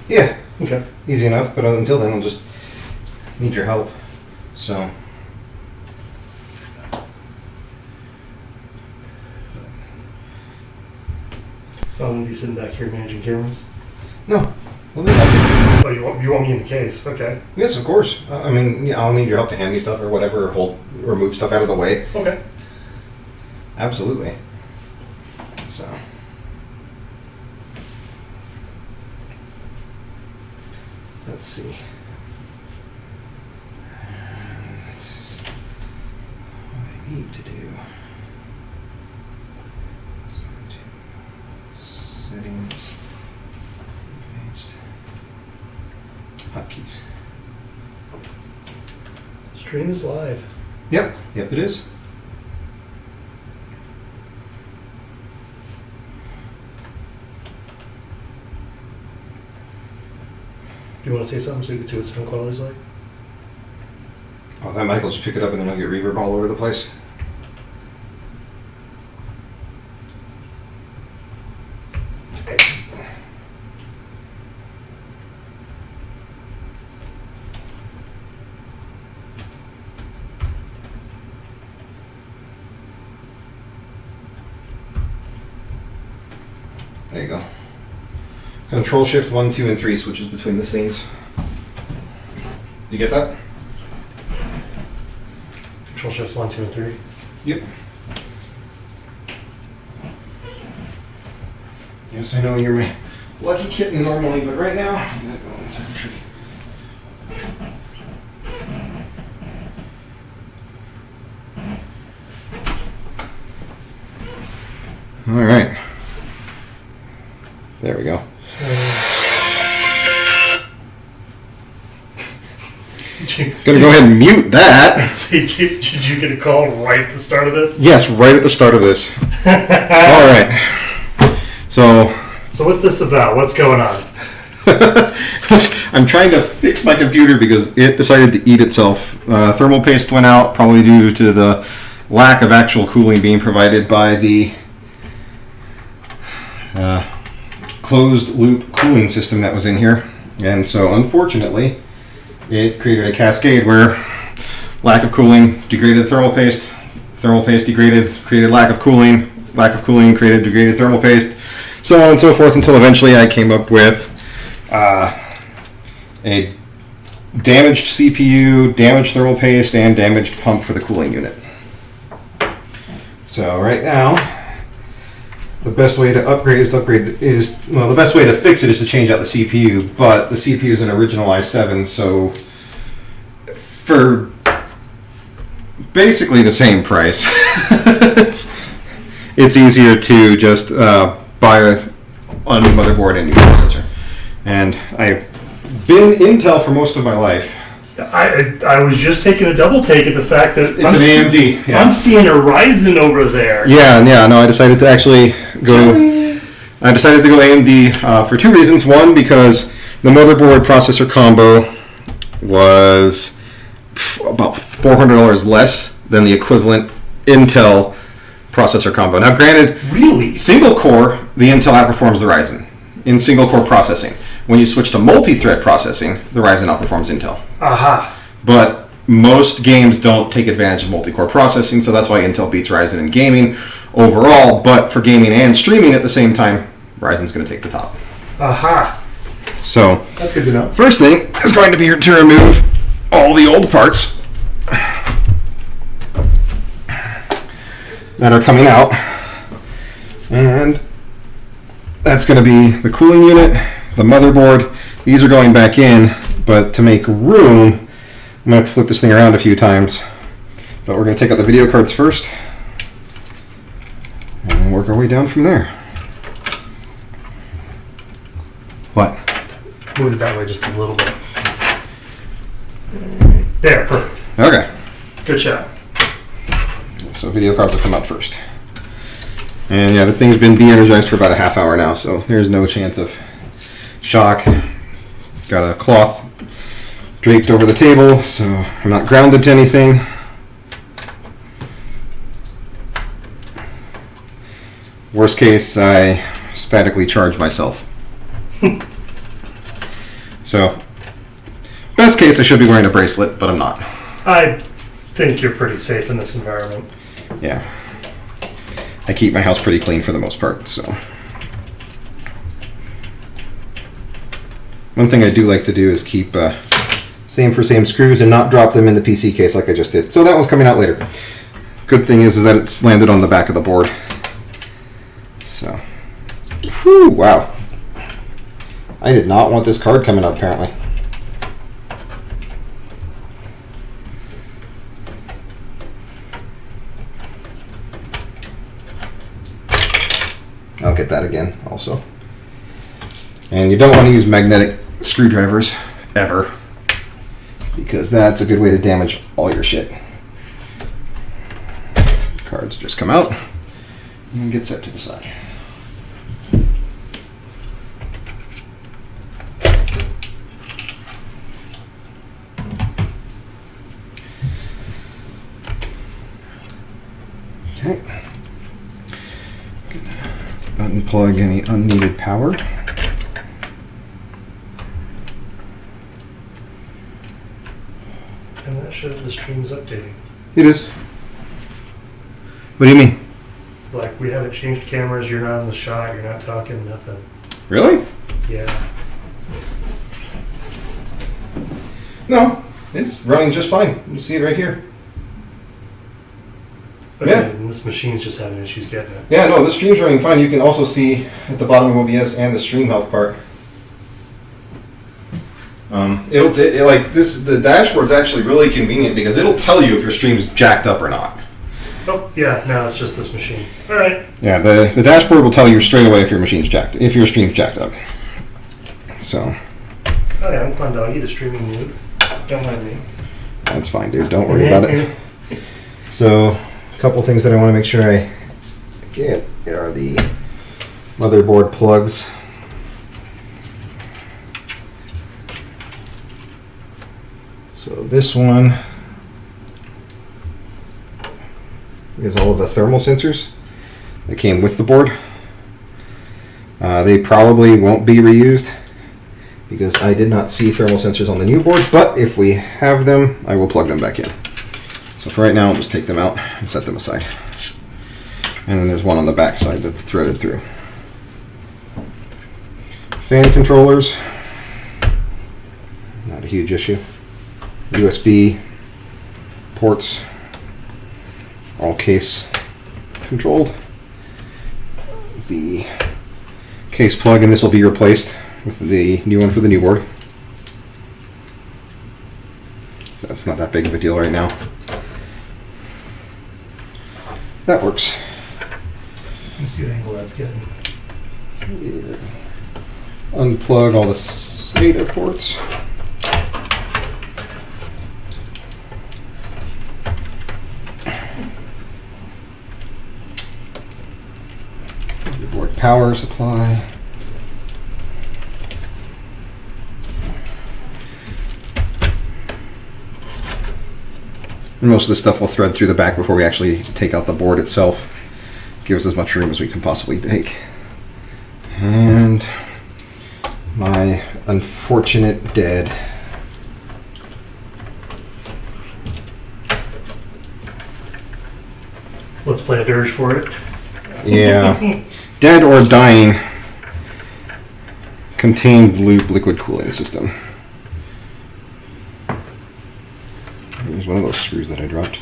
Yeah, Okay. easy enough, but until then I'll just need your help. So. So I'm going to be sitting back here managing cameras? No. Well, yeah, Oh, you want me in the case? Okay. yes, of course. I mean, yeah, I'll need your help to hand me stuff or whatever, or move stuff out of the way. Okay. Absolutely. So. Let's see. And what I need to do. Settings. Advanced. Hotkeys. Stream is live. Yep, it is. Do you want to say something so you can see what sound quality's like? Oh, that mic will just pick it up and then I'll get reverb all over the place. There you go. Control Shift 1, 2, and 3 switches between the scenes. You get that? Control shifts 1, 2, and 3. Yep. Yes, I know you're my lucky kitten normally, but right now, I'm gonna go inside the tree. All right. There we go. Gonna go ahead and mute that. Did you get a call right at the start of this? Yes, right at the start of this. All right. So what's this about? What's going on? I'm trying to fix my computer because it decided to eat itself. Thermal paste went out, probably due to the lack of actual cooling being provided by the closed loop cooling system that was in here. And so unfortunately, it created a cascade where lack of cooling degraded thermal paste degraded, created lack of cooling created degraded thermal paste, so on and so forth, until eventually I came up with a damaged CPU, damaged thermal paste, and damaged pump for the cooling unit. So right now, the best way to the best way to fix it is to change out the CPU, but the CPU is an original i7, so for basically the same price, it's easier to just buy a new motherboard and new processor. And I've been Intel for most of my life. I was just taking a double take at the fact that It's an AMD. Yeah. I'm seeing a Ryzen over there. Yeah. No, I decided to actually go AMD for two reasons. One, because the motherboard processor combo was about $400 less than the equivalent Intel processor combo. Now, granted, really, single core, the Intel outperforms the Ryzen in single core processing. When you switch to multi-thread processing, the Ryzen outperforms Intel. Aha. But most games don't take advantage of multi-core processing, so that's why Intel beats Ryzen in gaming overall. But for gaming and streaming at the same time, Ryzen's going to take the top. Aha. So that's good to know. First thing is going to be to remove all the old parts that are coming out, and that's going to be the cooling unit, the motherboard. These are going back in, but to make room, I'm going to have to flip this thing around a few times. But we're going to take out the video cards first and work our way down from there. What? Move it that way just a little bit. There, perfect. Okay. Good shot. So video cards will come out first. And yeah, this thing's been de-energized for about a half hour now, so there's no chance of shock. Got a cloth draped over the table, so I'm not grounded to anything. Worst case, I statically charge myself. So, best case, I should be wearing a bracelet, but I'm not. I think you're pretty safe in this environment. Yeah. I keep my house pretty clean for the most part, so. One thing I do like to do is keep same for same screws and not drop them in the PC case like I just did. So that one's coming out later. Good thing is that it's landed on the back of the board. So, whew, wow. I did not want this card coming up apparently. I'll get that again also. And you don't want to use magnetic screwdrivers ever, because that's a good way to damage all your shit. Cards just come out and get set to the side. Okay. Unplug any unneeded power. And that shows the stream's updating. It is. What do you mean? Like, we haven't changed cameras, you're not in the shot, you're not talking, nothing. Really? Yeah. No, it's running just fine. You see it right here. Okay, Yeah. and this machine's just having issues getting it. Yeah, no, the stream's running fine. You can also see at the bottom of OBS and the stream health part. The dashboard's actually really convenient because it'll tell you if your stream's jacked up or not. Oh, yeah, no, it's just this machine. All right. Yeah, the dashboard will tell you straight away if your stream's jacked up. So, Oh, yeah, I'm Clown Doggy, the streaming noob. Don't mind me. that's fine, dude. Don't worry about it. So, a couple things that I want to make sure I get are the motherboard plugs. So this one is all of the thermal sensors that came with the board. They probably won't be reused because I did not see thermal sensors on the new board, but if we have them, I will plug them back in. So for right now, I'll just take them out and set them aside. And then there's one on the back side that's threaded through. Fan controllers, not a huge issue. USB ports, all case controlled. The case plug, and this will be replaced with the new one for the new board. So that's not that big of a deal right now. That works. Let's see what angle that's getting. Yeah. Unplug all the SATA ports. The board power supply. And most of this stuff will thread through the back before we actually take out the board itself. Give us as much room as we can possibly take. And my unfortunate dead. Let's play a dirge for it. Yeah. Dead or dying contained loop liquid cooling system. Here's one of those screws that I dropped.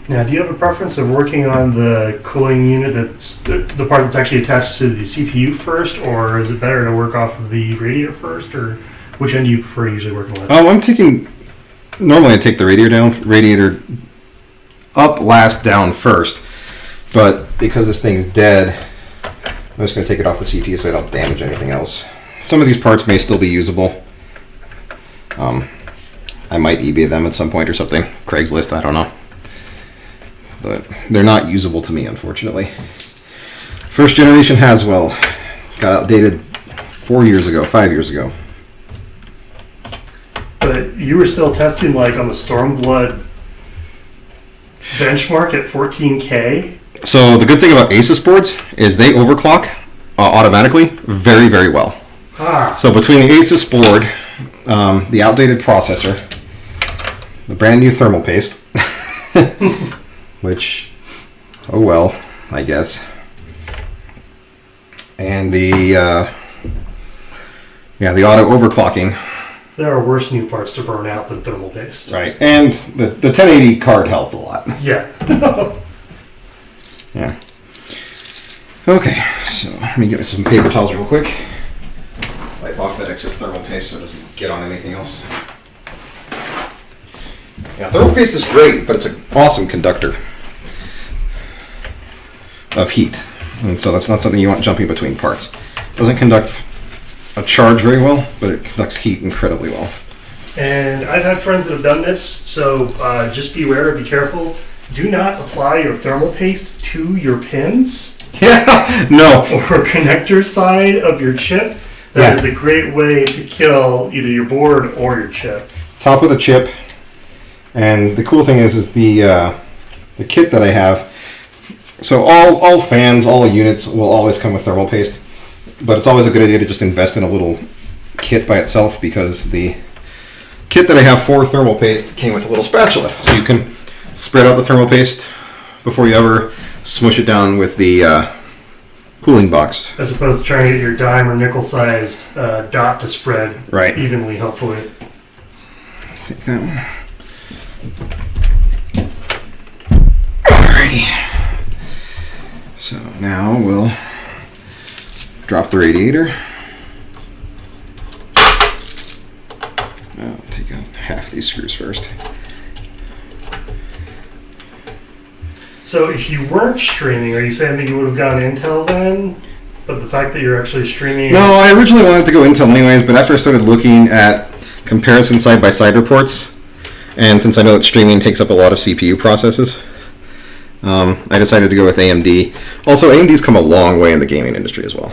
Now, do you have a preference of working on the cooling unit that's the part that's actually attached to the CPU first, or is it better to work off of the radiator first, or which end do you prefer usually working with? Normally I take the radiator up last, down first, but because this thing's dead, I'm just going to take it off the CPU so I don't damage anything else. Some of these parts may still be usable. I might eBay them at some point or something. Craigslist, I don't know. But they're not usable to me, unfortunately. First generation Haswell got outdated 5 years ago. But you were still testing like on the Stormblood benchmark at 14K. So the good thing about Asus boards is they overclock automatically very, very well. Ah, So between the Asus board, the outdated processor, the brand new thermal paste, which, oh well, I guess, and the auto overclocking. there are worse new parts to burn out than thermal paste. Right, and the 1080 card helped a lot. Yeah. Yeah. Okay, so let me get some paper towels real quick. Wipe off that excess thermal paste so it doesn't get on anything else. Yeah, thermal paste is great, but it's an awesome conductor of heat. And so that's not something you want jumping between parts. It doesn't conduct a charge very well, but it conducts heat incredibly well. And I've had friends that have done this, so just be aware, be careful. Do not apply your thermal paste to your pins Yeah, no. or connector side of your chip. That Yeah. is a great way to kill either your board or your chip. Top of the chip. And the cool thing is the kit that I have. So all fans, all units will always come with thermal paste, but it's always a good idea to just invest in a little kit by itself, because the kit that I have for thermal paste came with a little spatula, so you can spread out the thermal paste before you ever smush it down with the cooling box. As opposed to trying to get your dime or nickel sized dot to spread Right. evenly, hopefully. Take that one. Alrighty. So now we'll drop the radiator. I'll take out half these screws first. So if you weren't streaming, are you saying that you would have gone Intel then? But the fact that you're actually streaming... No, I originally wanted to go Intel anyways, but after I started looking at comparison side-by-side reports, and since I know that streaming takes up a lot of CPU processes, I decided to go with AMD. Also, AMD's come a long way in the gaming industry as well.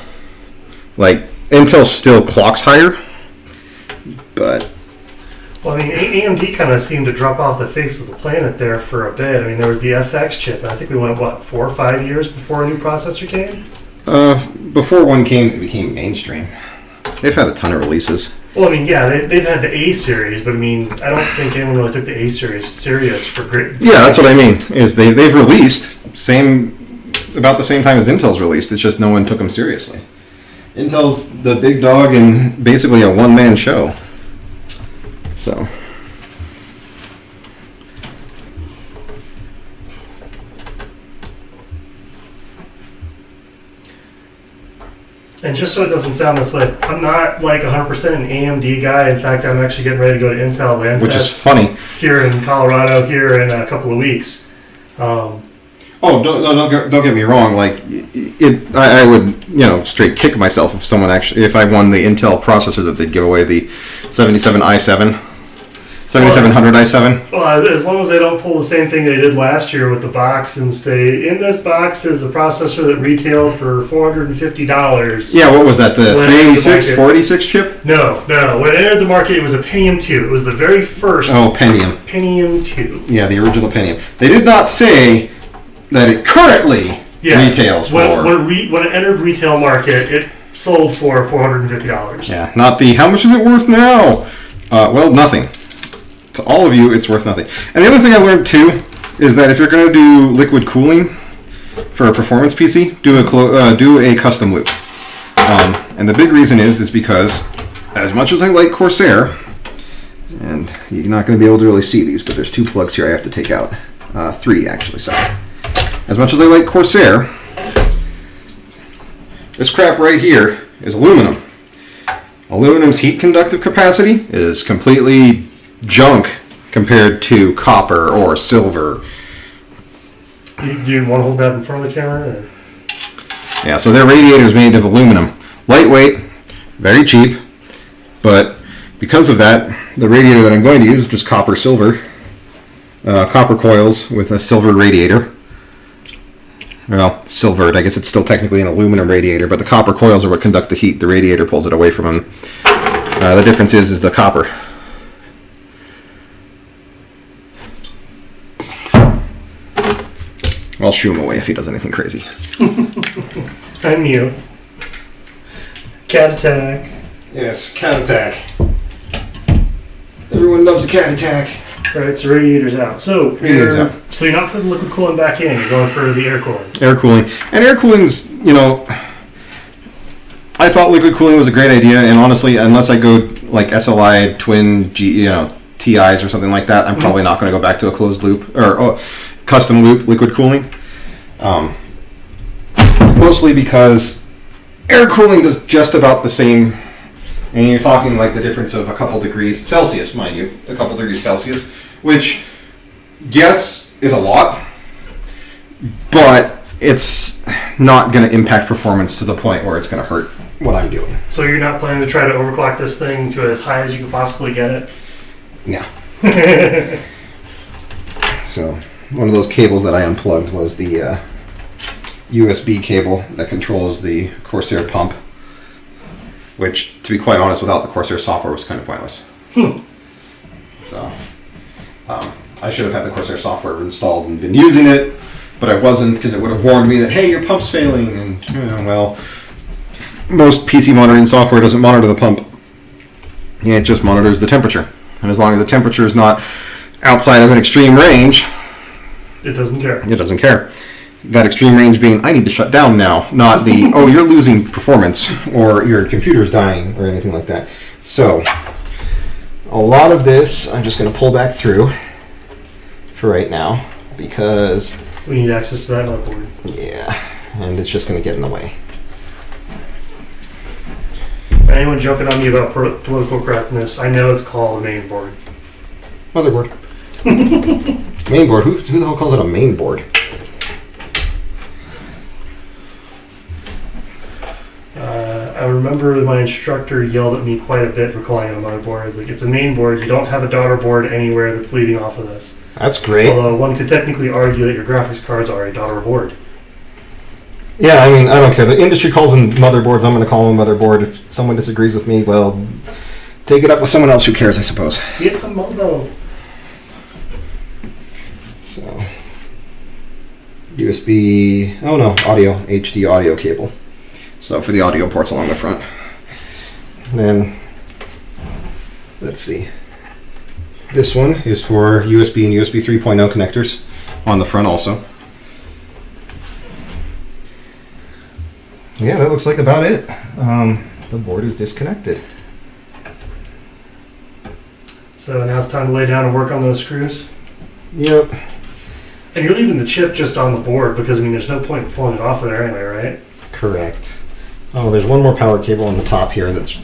Like, Intel still clocks higher, but... Well, I mean, AMD kind of seemed to drop off the face of the planet there for a bit. I mean, there was the FX chip, and I think we went, 4 or 5 years before a new processor came? Before one came, it became mainstream. They've had a ton of releases. Well, I mean, yeah, they've had the A series, but I mean, I don't think anyone really took the A series serious for great. Yeah, that's what I mean. Is they've released about the same time as Intel's released. It's just no one took them seriously. Intel's the big dog and basically a one-man show. So. And just so it doesn't sound this way, I'm not like 100% an AMD guy. In fact, I'm actually getting ready to go to Intel LAN Which is Fest funny. here in Colorado here in a couple of weeks. Oh, don't get me wrong. Like, I would, straight kick myself if I won the Intel processor that they'd give away, the 77i7, 7700 i7. Well, as long as they don't pull the same thing they did last year with the box and say, in this box is a processor that retailed for $450. Yeah, what was that? The When it entered the 386, market. 486 chip? No. When it entered the market, it was a Pentium 2. It was the very first Oh, Pentium. Pentium 2. Yeah, the original Pentium. They did not say that it currently retails for. When it entered retail market, it sold for $450. Yeah, not the how much is it worth now? Well, nothing. To all of you, it's worth nothing. And the other thing I learned too is that if you're going to do liquid cooling for a performance PC, do a custom loop. And the big reason is because as much as I like Corsair, and you're not going to be able to really see these, but there's 2 plugs here I have to take out. 3 actually, sorry. As much as I like Corsair, this crap right here is aluminum. Aluminum's heat conductive capacity is completely junk compared to copper or silver. Do you want to hold that in front of the camera? Or? Yeah, so their radiator is made of aluminum. Lightweight, very cheap, but because of that, the radiator that I'm going to use is just copper coils with a silver radiator. Well, silvered. I guess it's still technically an aluminum radiator, but the copper coils are what conduct the heat. The radiator pulls it away from them. The difference is the copper. I'll shoo him away if he does anything crazy. I'm you. Cat attack. Yes, cat attack. Everyone loves a cat attack. Right, so radiator's out. So Radiator's out. So you're not putting liquid cooling back in. You're going for the air cooling. Air cooling. And air cooling's, I thought liquid cooling was a great idea, and honestly, unless I go like SLI twin TIs or something like that, I'm probably not going to go back to a closed loop or custom loop liquid cooling. Mostly because air cooling does just about the same, and you're talking like the difference of a couple degrees Celsius, mind you, a couple degrees Celsius, which, yes, is a lot, but it's not going to impact performance to the point where it's going to hurt what I'm doing. So you're not planning to try to overclock this thing to as high as you can possibly get it? Yeah. So one of those cables that I unplugged was the USB cable that controls the Corsair pump, which, to be quite honest, without the Corsair software was kind of pointless. So I should have had the Corsair software installed and been using it, but I wasn't, because it would have warned me that, hey, your pump's failing, and well, most PC monitoring software doesn't monitor the pump. Yeah, it just monitors the temperature, and as long as the temperature is not outside of an extreme range, It doesn't care. it doesn't care. That extreme range being, I need to shut down now, not the, oh, you're losing performance, or your computer's dying, or anything like that. So, a lot of this, I'm just going to pull back through for right now, because, We need access to that motherboard. yeah, and it's just going to get in the way. Anyone jumping on me about political correctness, I know it's called a main board. Motherboard. Mainboard? Who the hell calls it a mainboard? I remember my instructor yelled at me quite a bit for calling it a motherboard. It's like, it's a main board. You don't have a daughter board anywhere that's leading off of this. That's great. Although one could technically argue that your graphics cards are a daughter board. Yeah, I mean, I don't care. The industry calls them motherboards. I'm going to call them a motherboard. If someone disagrees with me, well, take it up with someone else who cares, I suppose. It's a mobo. So, USB, oh no, audio, HD audio cable. So for the audio ports along the front. Then, let's see. This one is for USB and USB 3.0 connectors on the front also. Yeah, that looks like about it. The board is disconnected. So now it's time to lay down and work on those screws. Yep. And you're leaving the chip just on the board because, I mean, there's no point in pulling it off of there anyway, right? Correct. Oh, there's one more power cable on the top here that's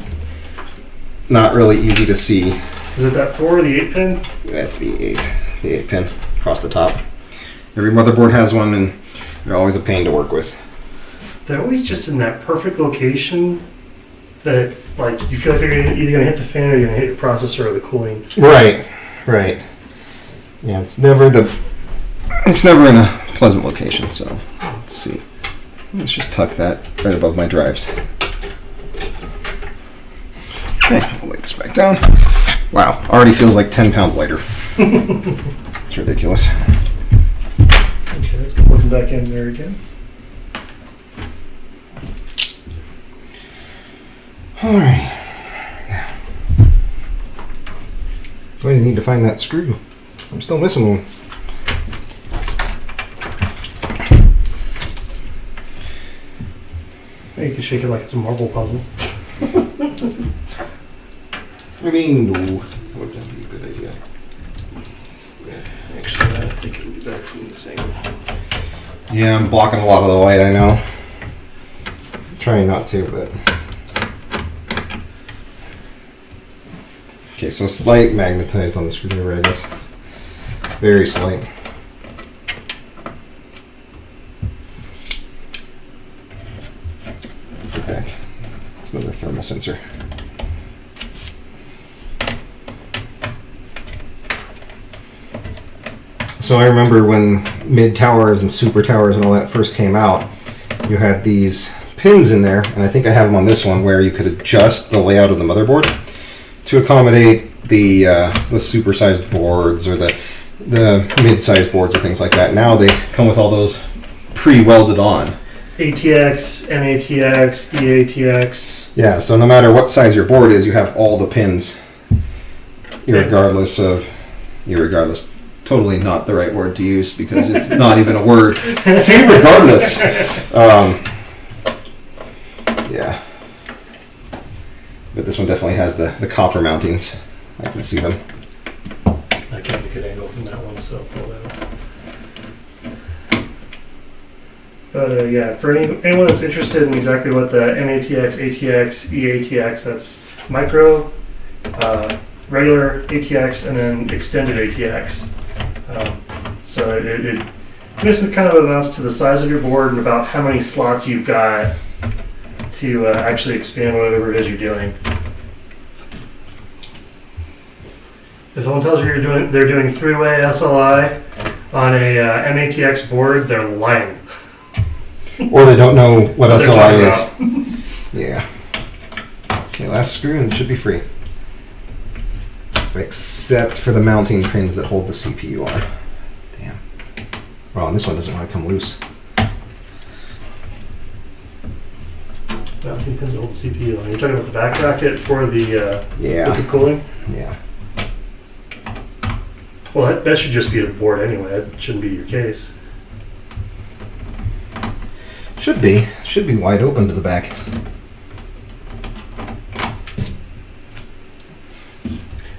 not really easy to see. Is it that 4 or the 8 pin? That's the 8 pin across the top. Every motherboard has one, and they're always a pain to work with. They're always just in that perfect location that, like, you feel like you're either going to hit the fan or you're going to hit your processor or the cooling. Right, right. Yeah, it's never in a pleasant location. So let's see. Let's just tuck that right above my drives. Okay, I'll lay this back down. Wow, already feels like 10 pounds lighter. It's ridiculous. Okay, let's go looking back in there again. All right. Do I need to find that screw? 'Cause I'm still missing one. You can shake it like it's a marble puzzle. I mean, no. Would that be a good idea? Actually, I think it would be better from this angle. Yeah, I'm blocking a lot of the light, I know. Trying not to, but... Okay, so slight magnetized on the screwdriver, I guess. Very slight. Get back. It's another thermal sensor. So I remember when mid towers and super towers and all that first came out, you had these pins in there, and I think I have them on this one, where you could adjust the layout of the motherboard to accommodate the super-sized boards or the mid-sized boards or things like that. Now they come with all those pre-welded on. ATX, NATX, EATX. Yeah, so no matter what size your board is, you have all the pins, irregardless, totally not the right word to use because it's not even a word. See, regardless. Yeah. But this one definitely has the copper mountings. I can see them. I can't get a good angle from that one, so I'll pull that up. But yeah, for anyone that's interested in exactly what the NATX, ATX, EATX, that's micro, regular ATX, and then extended ATX. So it basically kind of amounts to the size of your board and about how many slots you've got to actually expand whatever it is you're doing. If someone tells you they're doing three-way SLI on a NATX board, they're lying. Or they don't know what What they're SLI talking is. Yeah. Okay, last screw and it should be free. Except for the mounting pins that hold the CPU on. Damn. Oh, and this one doesn't want to come loose. Mounting pins that hold the CPU on. You're talking about the back bracket for the Yeah. liquid cooling? Yeah. Well, that should just be the board anyway. That shouldn't be your case. Should be. Should be wide open to the back.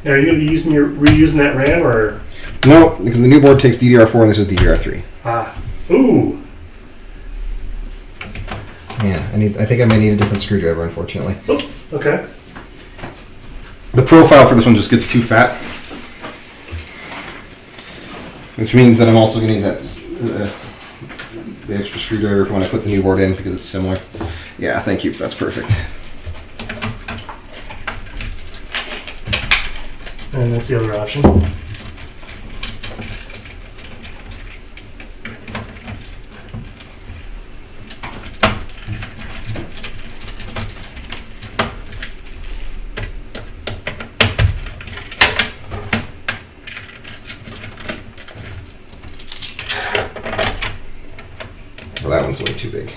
Now, are you going to be reusing that RAM or? No, because the new board takes DDR4 and this is DDR3. Ooh. Yeah, I think I might need a different screwdriver, unfortunately. Oh, okay. The profile for this one just gets too fat. Which means that I'm also going to need that the extra screwdriver for when I put the new board in because it's similar. Yeah, thank you. That's perfect. And that's the other option. Well, that one's way too big.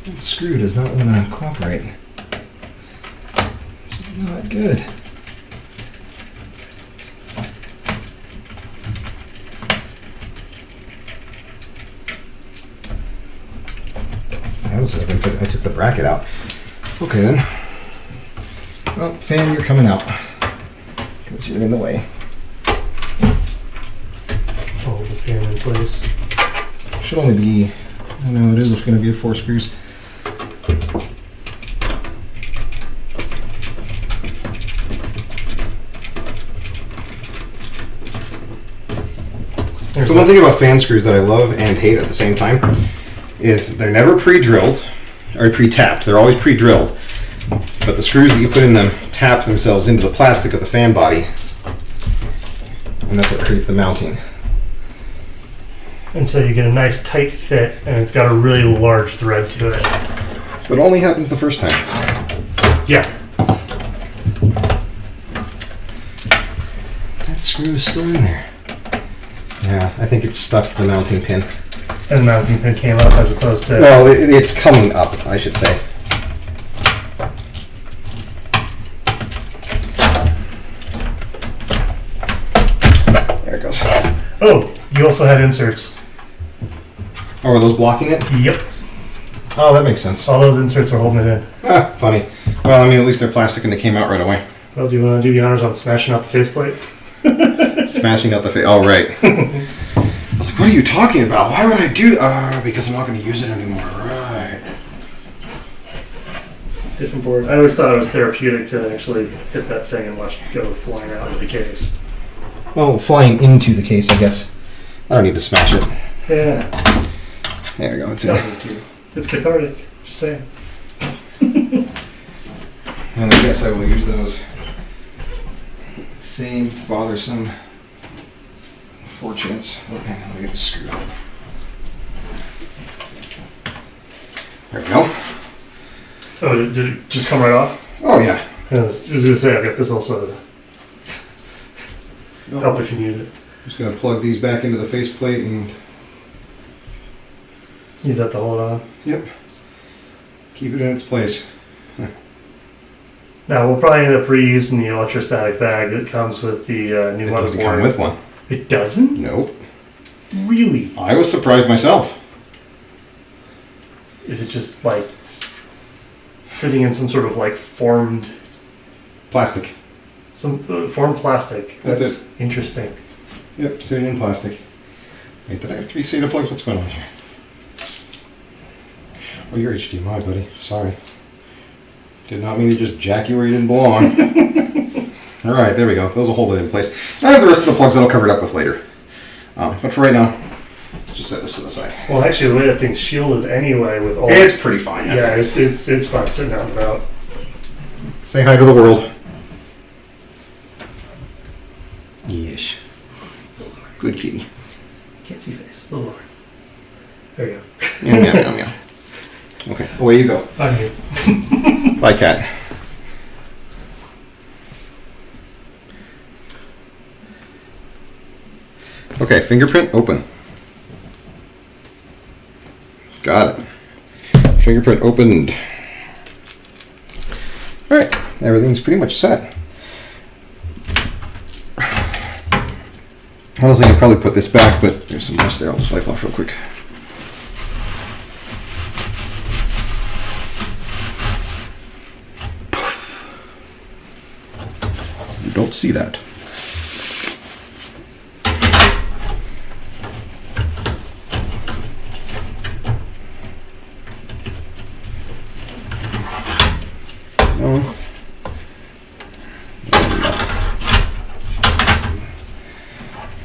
That screw does not want to cooperate. It's not good. I took the bracket out. Okay then. Well, fan, you're coming out. Because you're in the way. Hold the fan in place. Should only be, I know it is going to be 4 screws. So one thing about fan screws that I love and hate at the same time is they're never pre-drilled or pre-tapped. They're always pre-drilled. But the screws that you put in them tap themselves into the plastic of the fan body. And that's what creates the mounting. And so you get a nice tight fit, and it's got a really large thread to it. But it only happens the first time. Yeah. That screw is still in there. Yeah, I think it's stuck to the mounting pin. And the mounting pin came up as opposed to... Well, it's coming up, I should say. There it goes. Oh, you also had inserts. Oh, are those blocking it? Yep. Oh, that makes sense. All those inserts are holding it in. Ah, funny. Well, I mean, at least they're plastic and they came out right away. Well, do you want to do the honors on smashing out the faceplate? Smashing out the face. Oh, right. I was like, what are you talking about? Why would I do that? Because I'm not going to use it anymore. Right. Different board. I always thought it was therapeutic to actually hit that thing and watch it go flying out of the case. Well, flying into the case, I guess. I don't need to smash it. Yeah. There we go. It's Don't in. need to. It's cathartic. Just saying. And I guess I will use those same bothersome fortunates. Oh, hang on, let me get the screw out. There we go. Oh, did it just come right off? Oh, yeah. I was going to say, I got this also. help if you need it. Just gonna plug these back into the faceplate and Use that to hold on. keep it in its place. Now we'll probably end up reusing the electrostatic bag that comes with the new It doesn't come motherboard. with one. It doesn't? Nope. Really? I was surprised myself. Is it just like sitting in some sort of like formed Plastic. formed plastic? That's interesting. Yep, sitting in plastic. Wait, did I have 3 SATA plugs? What's going on here? Oh, you're HDMI, buddy. Sorry. Did not mean to just jack you where you didn't belong. All right, there we go. Those will hold it in place. I have the rest of the plugs that I'll cover it up with later. But for right now, let's just set this to the side. Well, actually, the way that thing's shielded anyway with all. It's pretty fine. Yeah, it's fine sitting out and about. Say hi to the world. Yes. Good kitty. Can't see face. A little lower. There you go. Meow, meow, meow, meow. Okay, away you go. I'm here. Bye, cat. Okay, fingerprint open. Got it. Fingerprint opened. Alright, everything's pretty much set. Honestly, I'll probably put this back, but there's some dust there. I'll just wipe off real quick. You don't see that. No.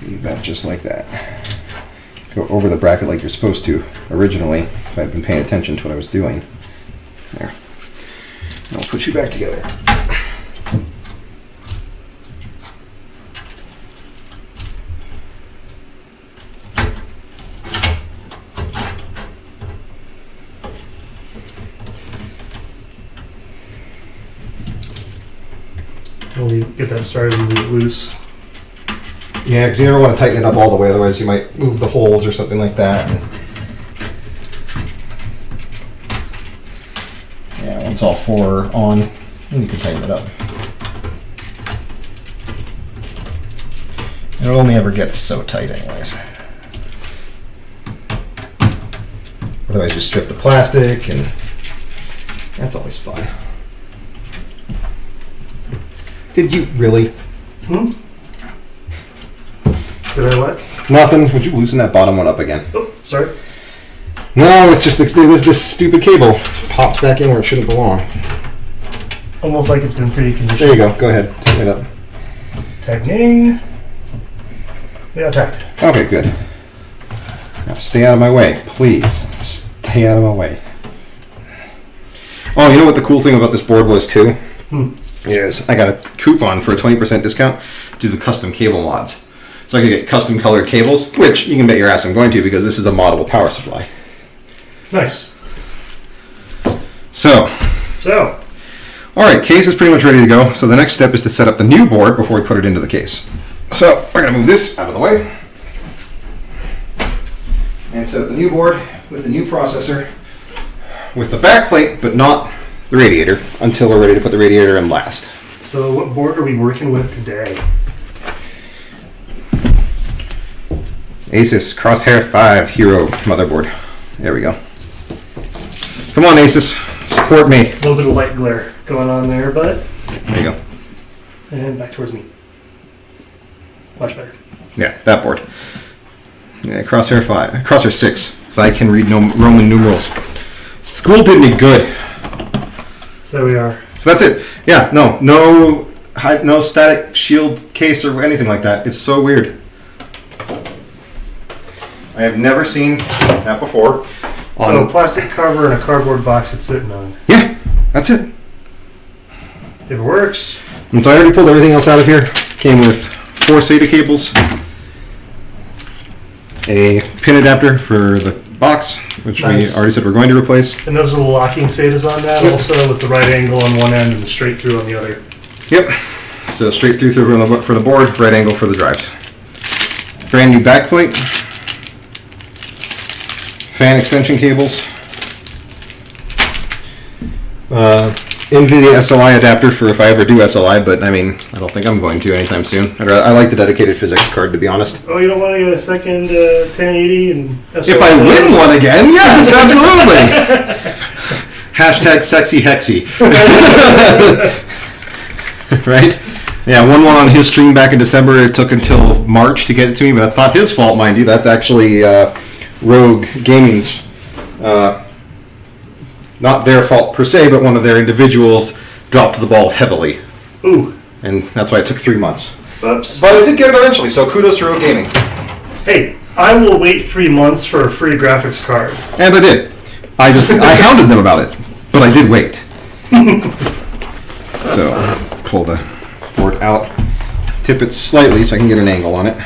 Leave that just like that. Go over the bracket like you're supposed to originally, if I'd been paying attention to what I was doing. There. I'll put you back together. We'll get that started and leave it loose. Yeah, because you never want to tighten it up all the way, otherwise you might move the holes or something like that. Yeah, once all 4 are on, then you can tighten it up. It only ever gets so tight anyways. Otherwise you strip the plastic, and that's always fun. Did you really? Hmm? Did I what? Nothing. Would you loosen that bottom one up again? Oh, sorry. No, it's just this stupid cable popped back in where it shouldn't belong. Almost like it's been pre-conditioned. There you go. Go ahead. Tighten it up. Tightening. Yeah, tacked. Okay, good. Now stay out of my way, please. Stay out of my way. Oh, you know what the cool thing about this board was too? Is I got a coupon for a 20% discount to the custom cable mods. So I could get custom colored cables, which you can bet your ass I'm going to because this is a moddable power supply. Nice. So, alright, case is pretty much ready to go. So the next step is to set up the new board before we put it into the case. So we're going to move this out of the way and set up the new board with the new processor with the back plate, but not the radiator until we're ready to put the radiator in last. So what board are we working with today? Asus Crosshair 5 Hero motherboard. There we go. Come on, Asus, support me. A little bit of light glare going on there, but There you go. and back towards me. Much better. Yeah, that board. Yeah, Crosshair 5, Crosshair 6, because I can read Roman numerals. School did me good. So there we are. So that's it. Yeah, no static shield case or anything like that. It's so weird. I have never seen that before. So a plastic cover and a cardboard box it's sitting on. Yeah, that's it. If it works. And so I already pulled everything else out of here. Came with 4 SATA cables, a pin adapter for the box, which Nice. we already said we're going to replace. And those little locking SATAs on that Yep. also with the right angle on one end and the straight through on the other. Yep. So straight through for the board, right angle for the drives. Brand new backplate. Fan extension cables. NVIDIA SLI adapter for if I ever do SLI, but I mean, I don't think I'm going to anytime soon. I like the dedicated physics card, to be honest. Oh, you don't want to get a second 1080 and If I win one again, yes, absolutely. Hashtag sexy hexy. Right? Yeah, won one on his stream back in December. It took until March to get it to me, but that's not his fault, mind you. That's actually Rogue Gaming's, not their fault per se, but one of their individuals dropped the ball heavily. Ooh. And that's why it took 3 months. Oops. But I did get it eventually, so kudos to Rogue Gaming. Hey, I will wait 3 months for a free graphics card. And I did. I hounded them about it, but I did wait. So, pull the board out, tip it slightly so I can get an angle on it.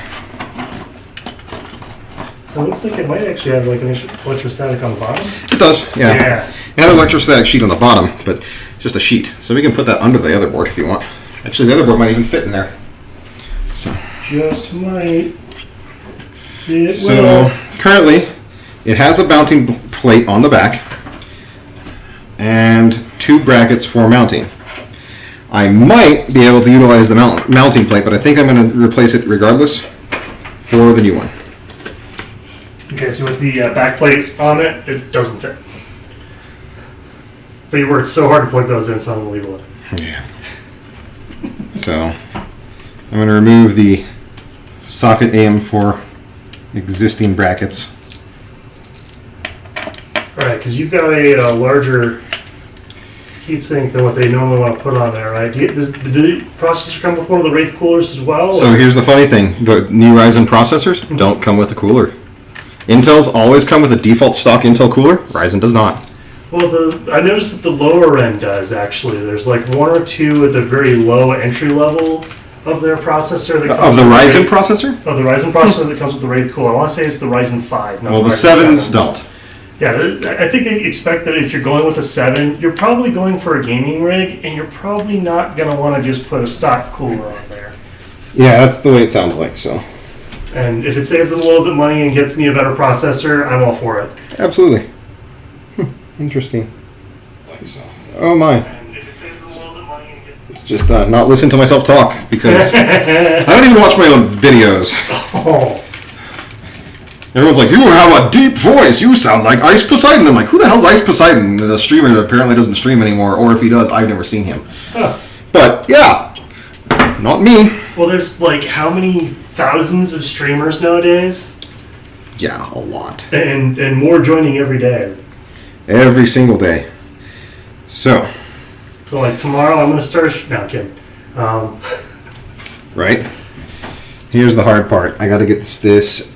It looks like it might actually have like an electrostatic on the bottom. It does, yeah. Yeah. And an electrostatic sheet on the bottom, but just a sheet. So we can put that under the other board if you want. Actually, the other board might even fit in there. So Just might. It So will. currently, it has a mounting plate on the back and 2 brackets for mounting. I might be able to utilize the mounting plate, but I think I'm going to replace it regardless for the new one. Okay, so with the back plate on it, it doesn't fit. But you worked so hard to plug those in, it's unbelievable. Yeah. So I'm going to remove the socket AM4 existing brackets. Alright, because you've got a larger heatsink than what they normally want to put on there, right? Did the processor come with one of the Wraith coolers as well? So or- here's the funny thing. The new Ryzen processors don't come with a cooler. Intel's always come with a default stock Intel cooler. Ryzen does not. Well, I noticed that the lower end does actually. There's like 1 or 2 at the very low entry level of their processor. That Of comes the with Ryzen Wraith- processor? Of the Ryzen processor that comes with the Wraith cooler. I want to say it's the Ryzen 5. Not Well, the Ryzen 7s don't. Yeah, I think they expect that if you're going with a 7, you're probably going for a gaming rig, and you're probably not going to want to just put a stock cooler on there. Yeah, that's the way it sounds like, so. And if it saves them a little bit of money and gets me a better processor, I'm all for it. Absolutely. Interesting. Oh my. And if it saves them a little bit of money and gets It's just not listen to myself talk because I don't even watch my own videos. Oh, Everyone's like, you have a deep voice. You sound like Ice Poseidon. I'm like, who the hell's Ice Poseidon? The streamer that apparently doesn't stream anymore, or if he does, I've never seen him. huh. But yeah, not me. Well, there's like how many thousands of streamers nowadays, Yeah, a lot. and more joining every day. Every single day. So, So like tomorrow, I'm gonna start. No, I'm kidding. right? Here's the hard part. I got to get this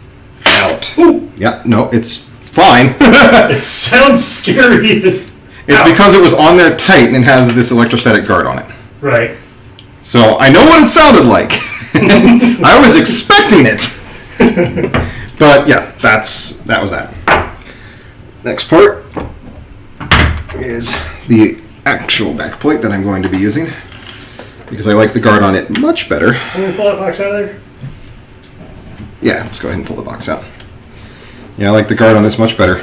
out. Ooh, Yeah, no, it's fine. it sounds scary. It's Ow. because it was on there tight and has this electrostatic guard on it. Right. So I know what it sounded like. I was expecting it. But yeah, that was that. Next part is the actual back plate that I'm going to be using because I like the guard on it much better. I'm gonna pull that box out of there. Yeah, let's go ahead and pull the box out. Yeah, I like the guard on this much better.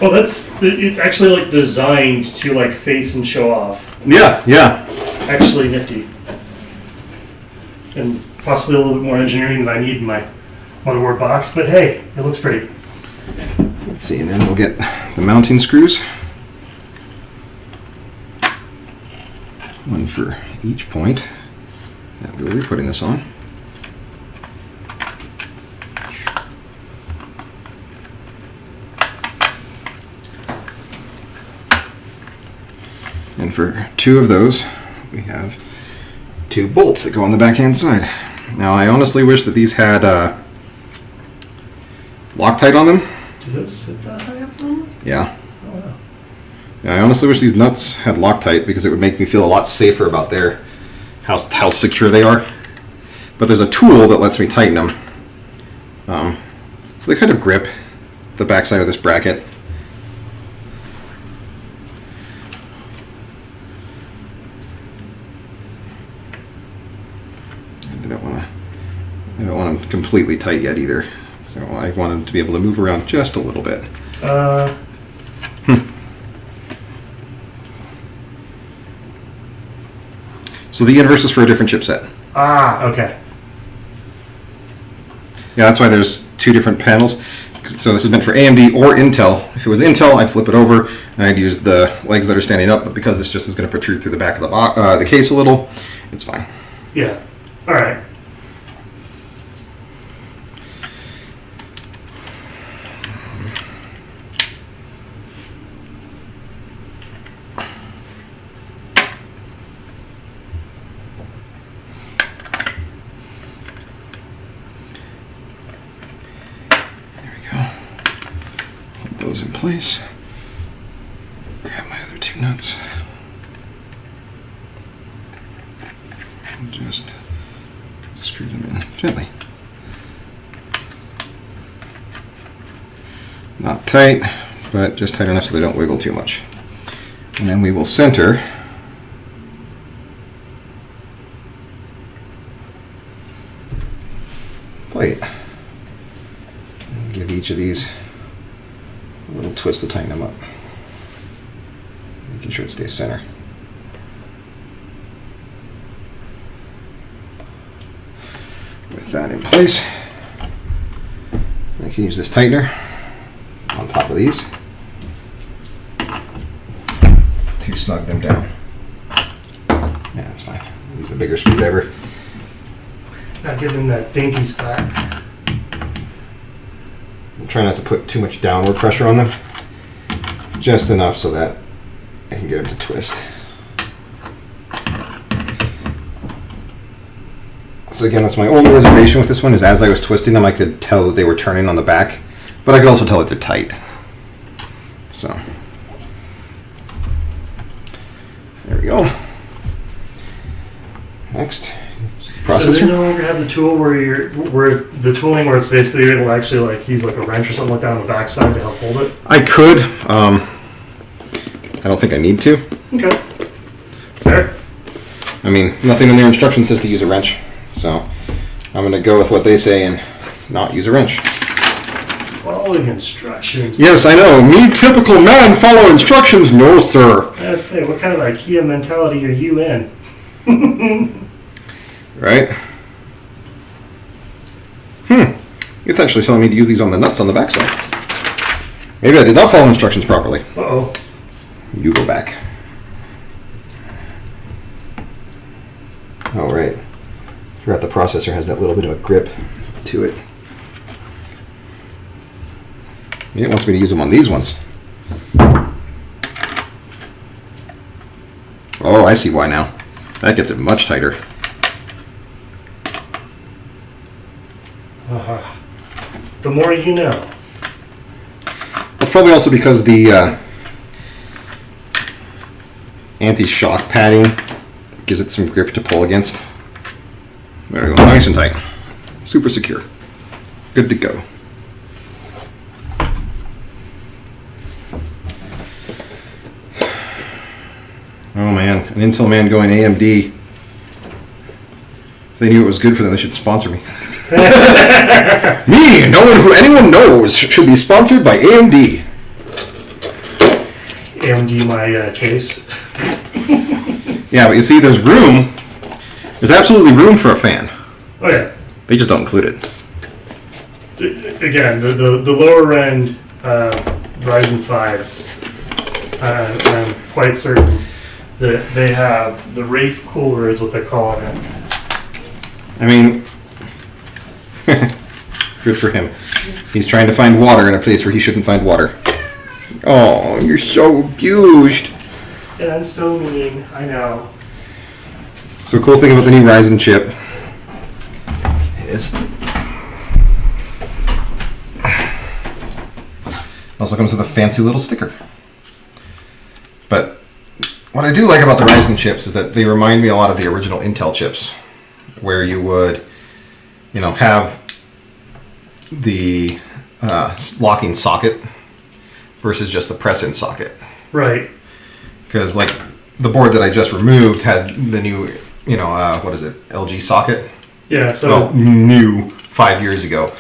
Well, it's actually like designed to like face and show off. Yeah, yeah. Actually nifty. And possibly a little bit more engineering than I need in my motherboard box, but hey, it looks pretty. Let's see, and then we'll get the mounting screws. One for each point that we'll be putting this on. And for 2 of those, we have 2 bolts that go on the backhand side. Now, I honestly wish that these had Loctite on them. Does this sit that high up normally? Yeah. Oh wow. Yeah, I honestly wish these nuts had Loctite because it would make me feel a lot safer about how secure they are. But there's a tool that lets me tighten them. So they kind of grip the backside of this bracket. don't want them completely tight yet either. So I want them to be able to move around just a little bit. So the inverse is for a different chipset. Okay. Yeah, that's why there's two different panels. So this is meant for AMD or Intel. If it was Intel, I'd flip it over and I'd use the legs that are standing up. But because this just is going to protrude through the back of the case a little, it's fine. Yeah. All right. Those in place. Grab my other two nuts. And just screw them in gently. Not tight, but just tight enough so they don't wiggle too much. And then we will center plate. And give each of these a little twist to tighten them up. Making sure it stays center. With that in place, I can use this tightener on top of these to snug them down. Yeah, that's fine. Use the bigger screwdriver. Not giving that dainty spot. Try not to put too much downward pressure on them. Just enough so that I can get them to twist. So again, that's my only reservation with this one, is as I was twisting them, I could tell that they were turning on the back, but I could also tell that they're tight. So, there we go. Next, So processor. they no longer have the tool where the tooling where it's basically able to actually like use like a wrench or something like that on the backside to help hold it. I could. I don't think I need to. Okay. Fair. I mean, nothing in their instructions says to use a wrench, so I'm going to go with what they say and not use a wrench. Following instructions. Yes, I know. Me, typical man, follow instructions. No, sir. I gotta say, what kind of IKEA mentality are you in? Right? It's actually telling me to use these on the nuts on the backside. Maybe I did not follow instructions properly. Uh-oh. You go back. Oh, right. Forgot the processor has that little bit of a grip to it. It wants me to use them on these ones. Oh, I see why now. That gets it much tighter. The more you know. That's probably also because the anti-shock padding gives it some grip to pull against. There we go, nice and tight. Super secure. Good to go. Oh man, an Intel man going AMD. If they knew it was good for them, they should sponsor me. Me, no one who anyone knows should be sponsored by AMD. AMD my case. Yeah, but you see, there's room. There's absolutely room for a fan. Oh yeah. They just don't include it. Again, the lower end Ryzen 5s, I'm quite certain that they have the Wraith cooler is what they're calling it. I mean, good for him. He's trying to find water in a place where he shouldn't find water. Oh, you're so abused. And I'm so mean, I know. So, cool thing about the new Ryzen chip is it also comes with a fancy little sticker. But what I do like about the Ryzen chips is that they remind me a lot of the original Intel chips, where you would, have the locking socket versus just the press-in socket. Right. Because like the board that I just removed had the new, LG socket. Yeah, so Well, new 5 years ago,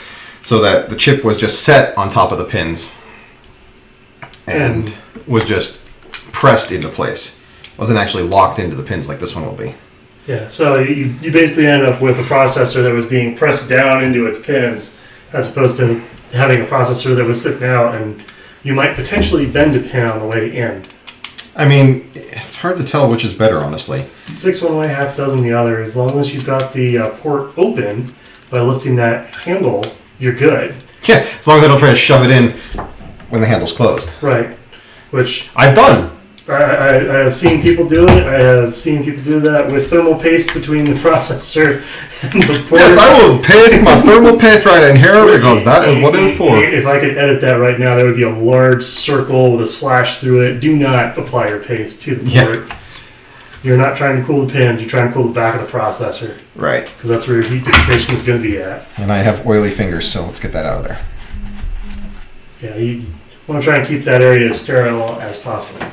so that the chip was just set on top of the pins and was just pressed into place. It wasn't actually locked into the pins like this one will be. Yeah, so you basically ended up with a processor that was being pressed down into its pins, as opposed to having a processor that was sitting out, and you might potentially bend a pin on the way in. I mean, it's hard to tell which is better, honestly. 6 one way, half dozen the other. As long as you've got the port open by lifting that handle, you're good. Yeah, as long as I don't try to shove it in when the handle's closed. Right. Which I've done. I have seen people do it. I have seen people do that with thermal paste between the processor and the port. Yes, I will paste my thermal paste right in here because that is what it is for. If I could edit that right now, there would be a large circle with a slash through it. Do not apply your paste to the port. You're not trying to cool the pins. You're trying to cool the back of the processor. Right. Because that's where your heat dissipation is going to be at. And I have oily fingers, so let's get that out of there. Yeah, you want to try and keep that area as sterile as possible.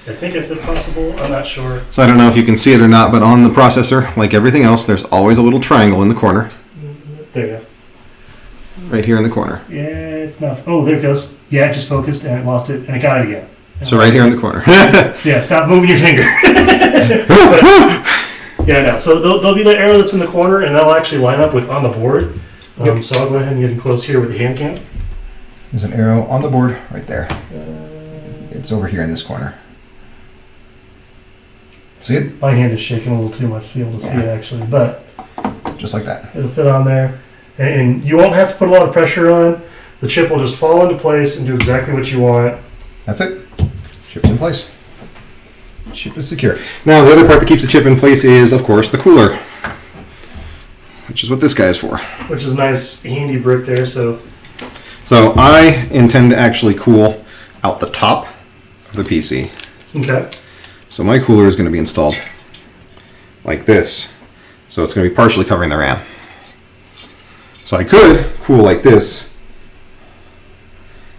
I think I said possible. I'm not sure. So I don't know if you can see it or not, but on the processor, like everything else, there's always a little triangle in the corner. There you go. Right here in the corner. Yeah, it's not. Oh, there it goes. Yeah, it just focused and it lost it and it got it again. So right here in the corner. Yeah, stop moving your finger. Yeah, no. So there'll be the arrow that's in the corner, and that'll actually line up with on the board. Yep. So I'll go ahead and get in close here with the hand cam. There's an arrow on the board right there. It's over here in this corner. See it? My hand is shaking a little too much to be able to see it actually, but Just like that. it'll fit on there. And you won't have to put a lot of pressure on. The chip will just fall into place and do exactly what you want. That's it. Chip's in place. Chip is secure. Now, the other part that keeps the chip in place is, of course, the cooler, which is what this guy is for. Which is a nice, handy brick there. So I intend to actually cool out the top of the PC. okay, So my cooler is going to be installed like this. So it's going to be partially covering the RAM. So I could cool like this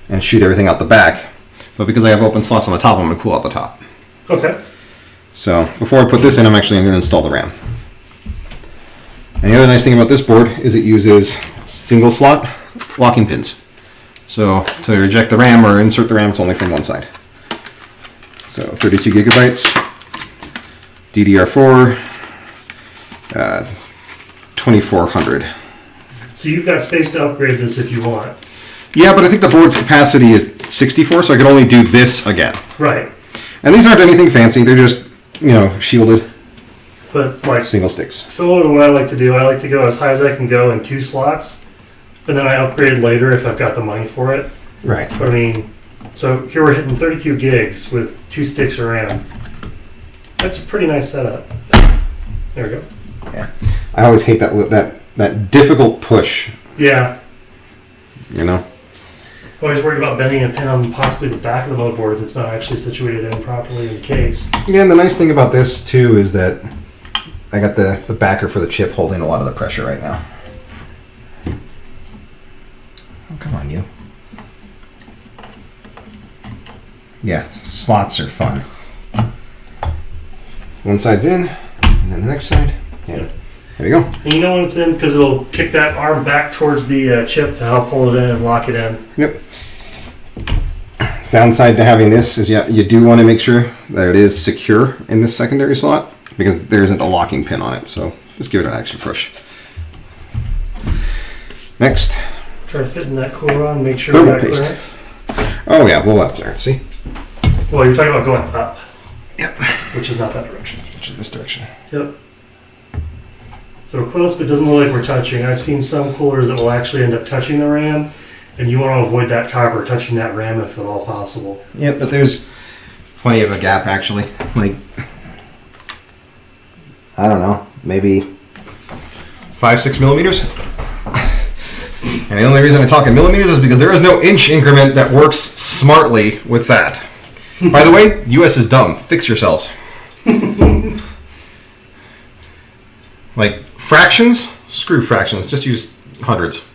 and shoot everything out the back. But because I have open slots on the top, I'm going to cool out the top. okay, So before I put this in, I'm actually going to install the RAM. And the other nice thing about this board is it uses single slot locking pins. So to eject the RAM or insert the RAM, it's only from one side. So 32 gigabytes, DDR4, 2400. so you've got space to upgrade this if you want. Yeah, but I think the board's capacity is 64, so I could only do this again. Right, And these aren't anything fancy, they're just, shielded but like single sticks. similar to what I like to do, I like to go as high as I can go in 2 slots, and then I upgrade later if I've got the money for it. Right. But I mean, so here we're hitting 32 gigs with 2 sticks of RAM. That's a pretty nice setup. There we go. Yeah. I always hate that difficult push, Yeah, always worried about bending a pin on possibly the back of the motherboard that's not actually situated in properly in the case. Yeah, and the nice thing about this too is that I got the backer for the chip holding a lot of the pressure right now. Oh, come on, you. Yeah, slots are fun. One side's in, and then the next side. Yeah, there you go. And you know when it's in because it'll kick that arm back towards the chip to help pull it in and lock it in. Yep. Downside to having this is you do want to make sure that it is secure in this secondary slot because there isn't a locking pin on it. So just give it an extra push. Next. Try to fit in that cooler on, make sure Thermal we got paste. clearance. Oh yeah, we'll have clearance. See? Well, you're talking about going up. Yep. Which is not that direction. Which is this direction. Yep. So we're close, but it doesn't look like we're touching. I've seen some coolers that will actually end up touching the RAM, and you want to avoid that copper touching that RAM if at all possible. Yep, but there's plenty of a gap actually. Like, I don't know, maybe 5-6 millimeters. And the only reason I talk in millimeters is because there is no inch increment that works smartly with that. By the way, US is dumb. Fix yourselves. Like fractions, screw fractions. Just use hundreds.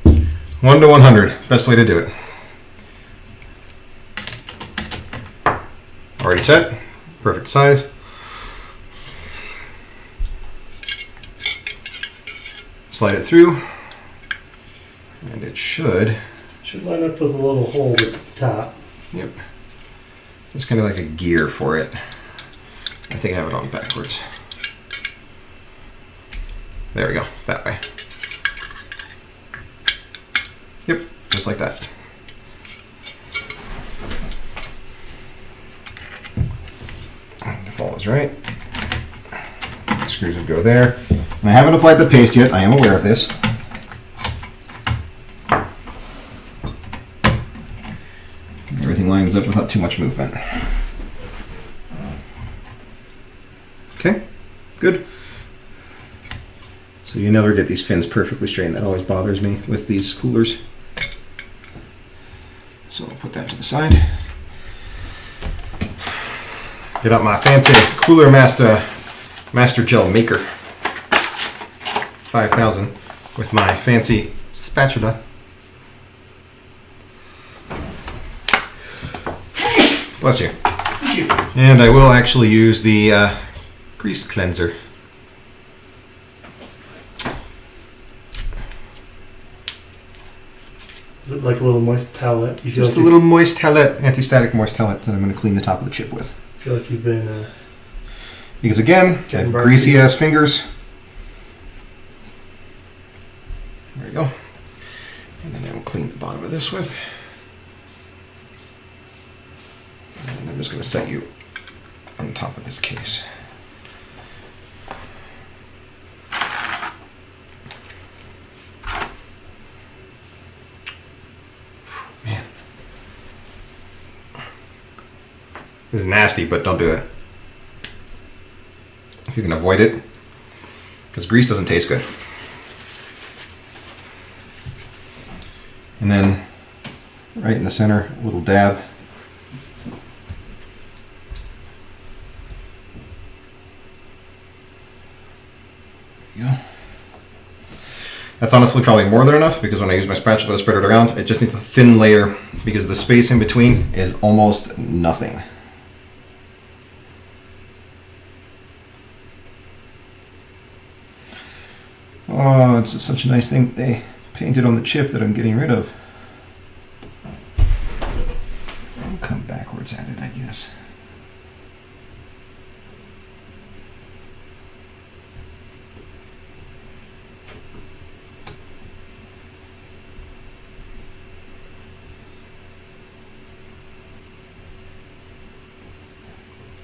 1 to 100, best way to do it. Already set, perfect size. slide it through, and it should. Should line up with a little hole that's at the top. Yep. It's kind of like a gear for it. I think I have it on backwards. There we go. It's that way. Yep, just like that. And the fall is right. Screws would go there. And I haven't applied the paste yet. I am aware of this. Everything lines up without too much movement. Okay, good. So you never get these fins perfectly straight, and that always bothers me with these coolers. So I'll put that to the side. Get out my fancy Cooler Master Gel Maker 5000 with my fancy spatula. Bless you. Thank you. And I will actually use the grease cleanser. Is it like a little moist towelette? You It's feel just a like little moist towelette, anti-static moist towelette that I'm going to clean the top of the chip with. you feel like you've been Because again, I Getting have barbecue. greasy ass fingers. There you go. And then I will clean the bottom of this with. And I'm just going to set you on top of this case. Man. This is nasty, but don't do it. If you can avoid it, because grease doesn't taste good. And then right in the center, a little dab. There you go. That's honestly probably more than enough, because when I use my spatula to spread it around, it just needs a thin layer, because the space in between is almost nothing. Oh, it's such a nice thing they painted on the chip that I'm getting rid of. I'll come backwards at it, I guess.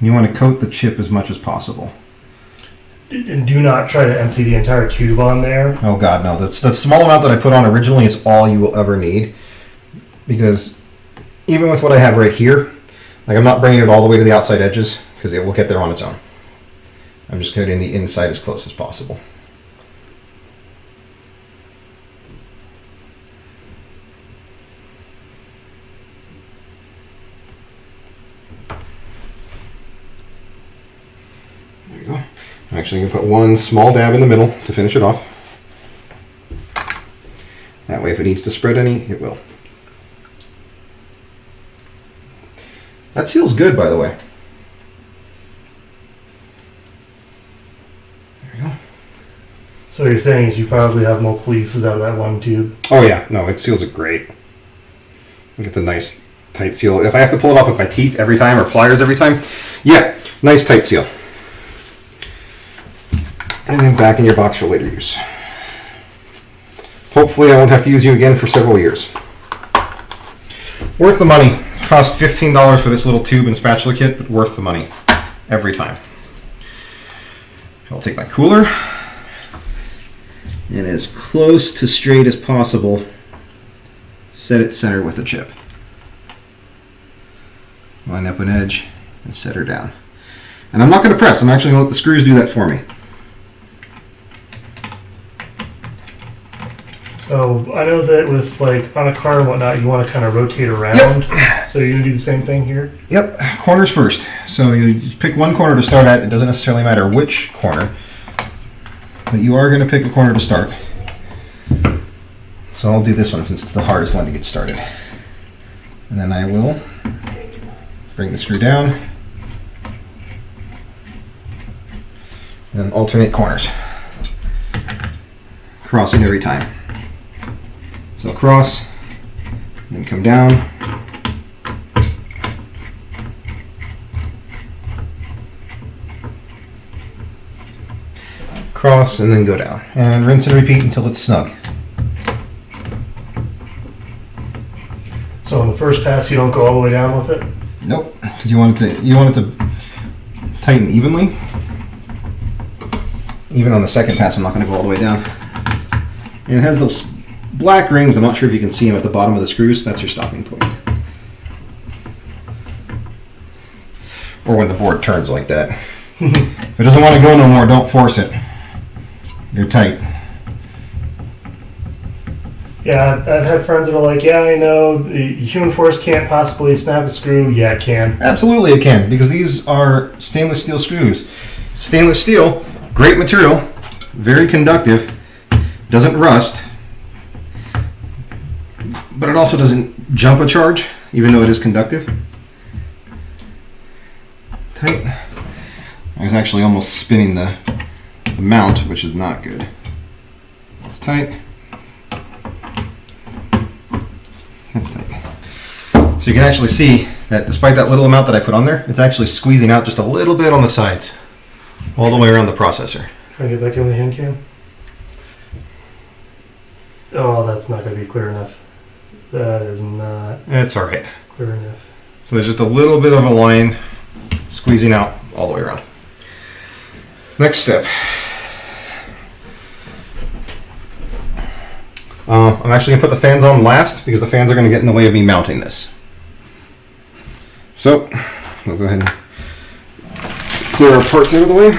You want to coat the chip as much as possible. And do not try to empty the entire tube on there. Oh God, no. That's the small amount that I put on originally is all you will ever need. Because even with what I have right here, like I'm not bringing it all the way to the outside edges because it will get there on its own. I'm just getting the inside as close as possible. There you go. I'm actually going to put one small dab in the middle to finish it off. That way if it needs to spread any, it will. That seals good, by the way. There we go. So what you're saying is you probably have multiple uses out of that one tube. Oh yeah, no, it seals it great. Look at the nice tight seal. If I have to pull it off with my teeth every time or pliers every time, yeah, nice tight seal. And then back in your box for later use. Hopefully I won't have to use you again for several years. Worth the money. Cost $15 for this little tube and spatula kit, but worth the money every time. I'll take my cooler and as close to straight as possible, set it center with the chip. Line up an edge and set her down. And I'm not going to press, I'm actually going to let the screws do that for me. So I know that with like on a car and whatnot, you want to kind of rotate around. Yep. So you're gonna do the same thing here. Yep, corners first. So you just pick one corner to start at. It doesn't necessarily matter which corner, but you are going to pick a corner to start. So I'll do this one since it's the hardest one to get started. And then I will bring the screw down, and then alternate corners. crossing every time. So cross, then come down. Cross and then go down. And rinse and repeat until it's snug. So on the first pass, you don't go all the way down with it? Nope, because you want it to tighten evenly. Even on the second pass, I'm not going to go all the way down. And it has those black rings. I'm not sure if you can see them at the bottom of the screws. That's your stopping point. Or when the board turns like that. If it doesn't want to go no more, don't force it. You're tight. Yeah, I've had friends that are like, yeah, I know, the human force can't possibly snap a screw. Yeah, it can. Absolutely it can, because these are stainless steel screws. Stainless steel, great material, very conductive, doesn't rust, but it also doesn't jump a charge, even though it is conductive. Tight. I was actually almost spinning the mount, which is not good. It's tight. That's tight. So you can actually see that despite that little amount that I put on there, it's actually squeezing out just a little bit on the sides, all the way around the processor. Try to get back in the hand cam. Oh, that's not going to be clear enough. That is not That's all right. clear enough. So there's just a little bit of a line squeezing out all the way around. Next step. I'm actually going to put the fans on last because the fans are going to get in the way of me mounting this. So, we'll go ahead and clear our parts out of the way.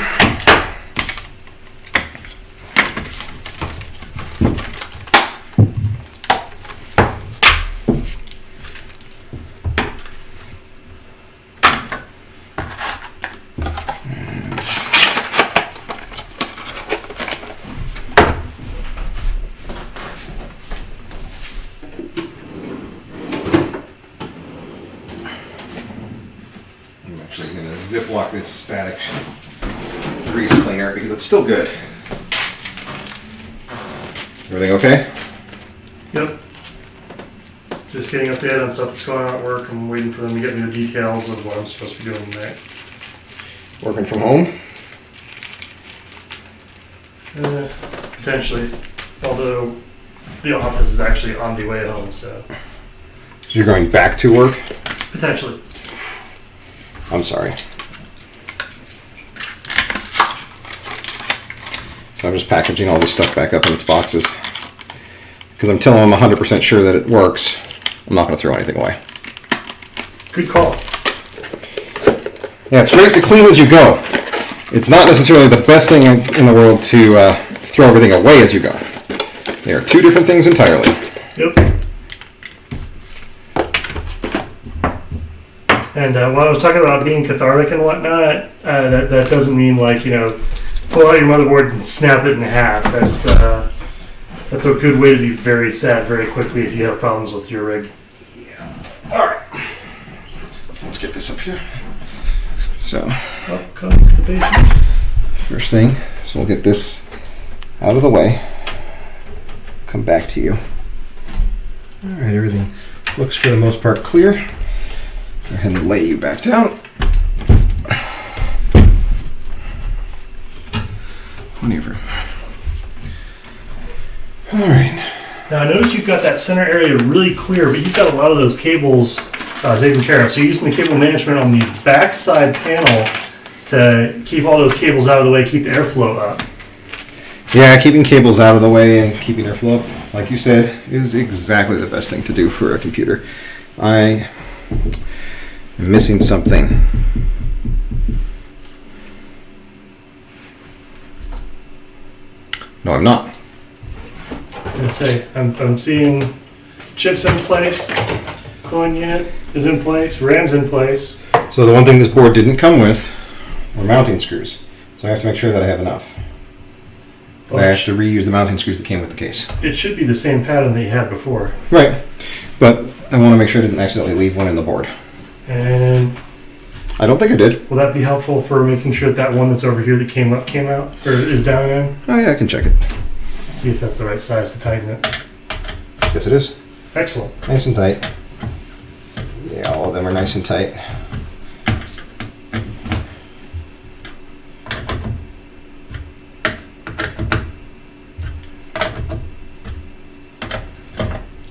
I'm actually going to Ziploc this static grease cleaner because it's still good. Everything okay? Yep. Just getting updated on stuff that's going on at work. I'm waiting for them to get me the details of what I'm supposed to be doing today. Working from home? Potentially. Although the office is actually on the way home, so. So you're going back to work? Potentially. I'm sorry. So I'm just packaging all this stuff back up in its boxes. Because I'm telling them 100% sure that it works. I'm not going to throw anything away. Good call. Yeah, it's great to clean as you go. It's not necessarily the best thing in the world to throw everything away as you go. They are two different things entirely. Yep. And while I was talking about being cathartic and whatnot, that doesn't mean like, you know, pull out your motherboard and snap it in half. That's a good way to be very sad very quickly if you have problems with your rig. Yeah. All right. So let's get this up here. So Up comes the patient. first thing, so we'll get this out of the way. Come back to you. All right, everything looks for the most part clear. Go ahead and lay you back down. Whenever. All right. Now I notice you've got that center area really clear, but you've got a lot of those cables taken care of. So you're using the cable management on the backside panel to keep all those cables out of the way, keep airflow up. Yeah, keeping cables out of the way and keeping airflow up, like you said, is exactly the best thing to do for a computer. I am missing something. No, I'm not. And say, I'm seeing chips in place, cooling unit is in place, RAM's in place. So the one thing this board didn't come with were mounting screws. So I have to make sure that I have enough. 'Cause I have to reuse the mounting screws that came with the case. It should be the same pattern that you had before. Right. But I want to make sure I didn't accidentally leave one in the board. And I don't think I did. will that be helpful for making sure that one that's over here that came up came out, or is down and in? Oh yeah, I can check it. See if that's the right size to tighten it. Yes, it is. Excellent. Nice and tight. Yeah, all of them are nice and tight.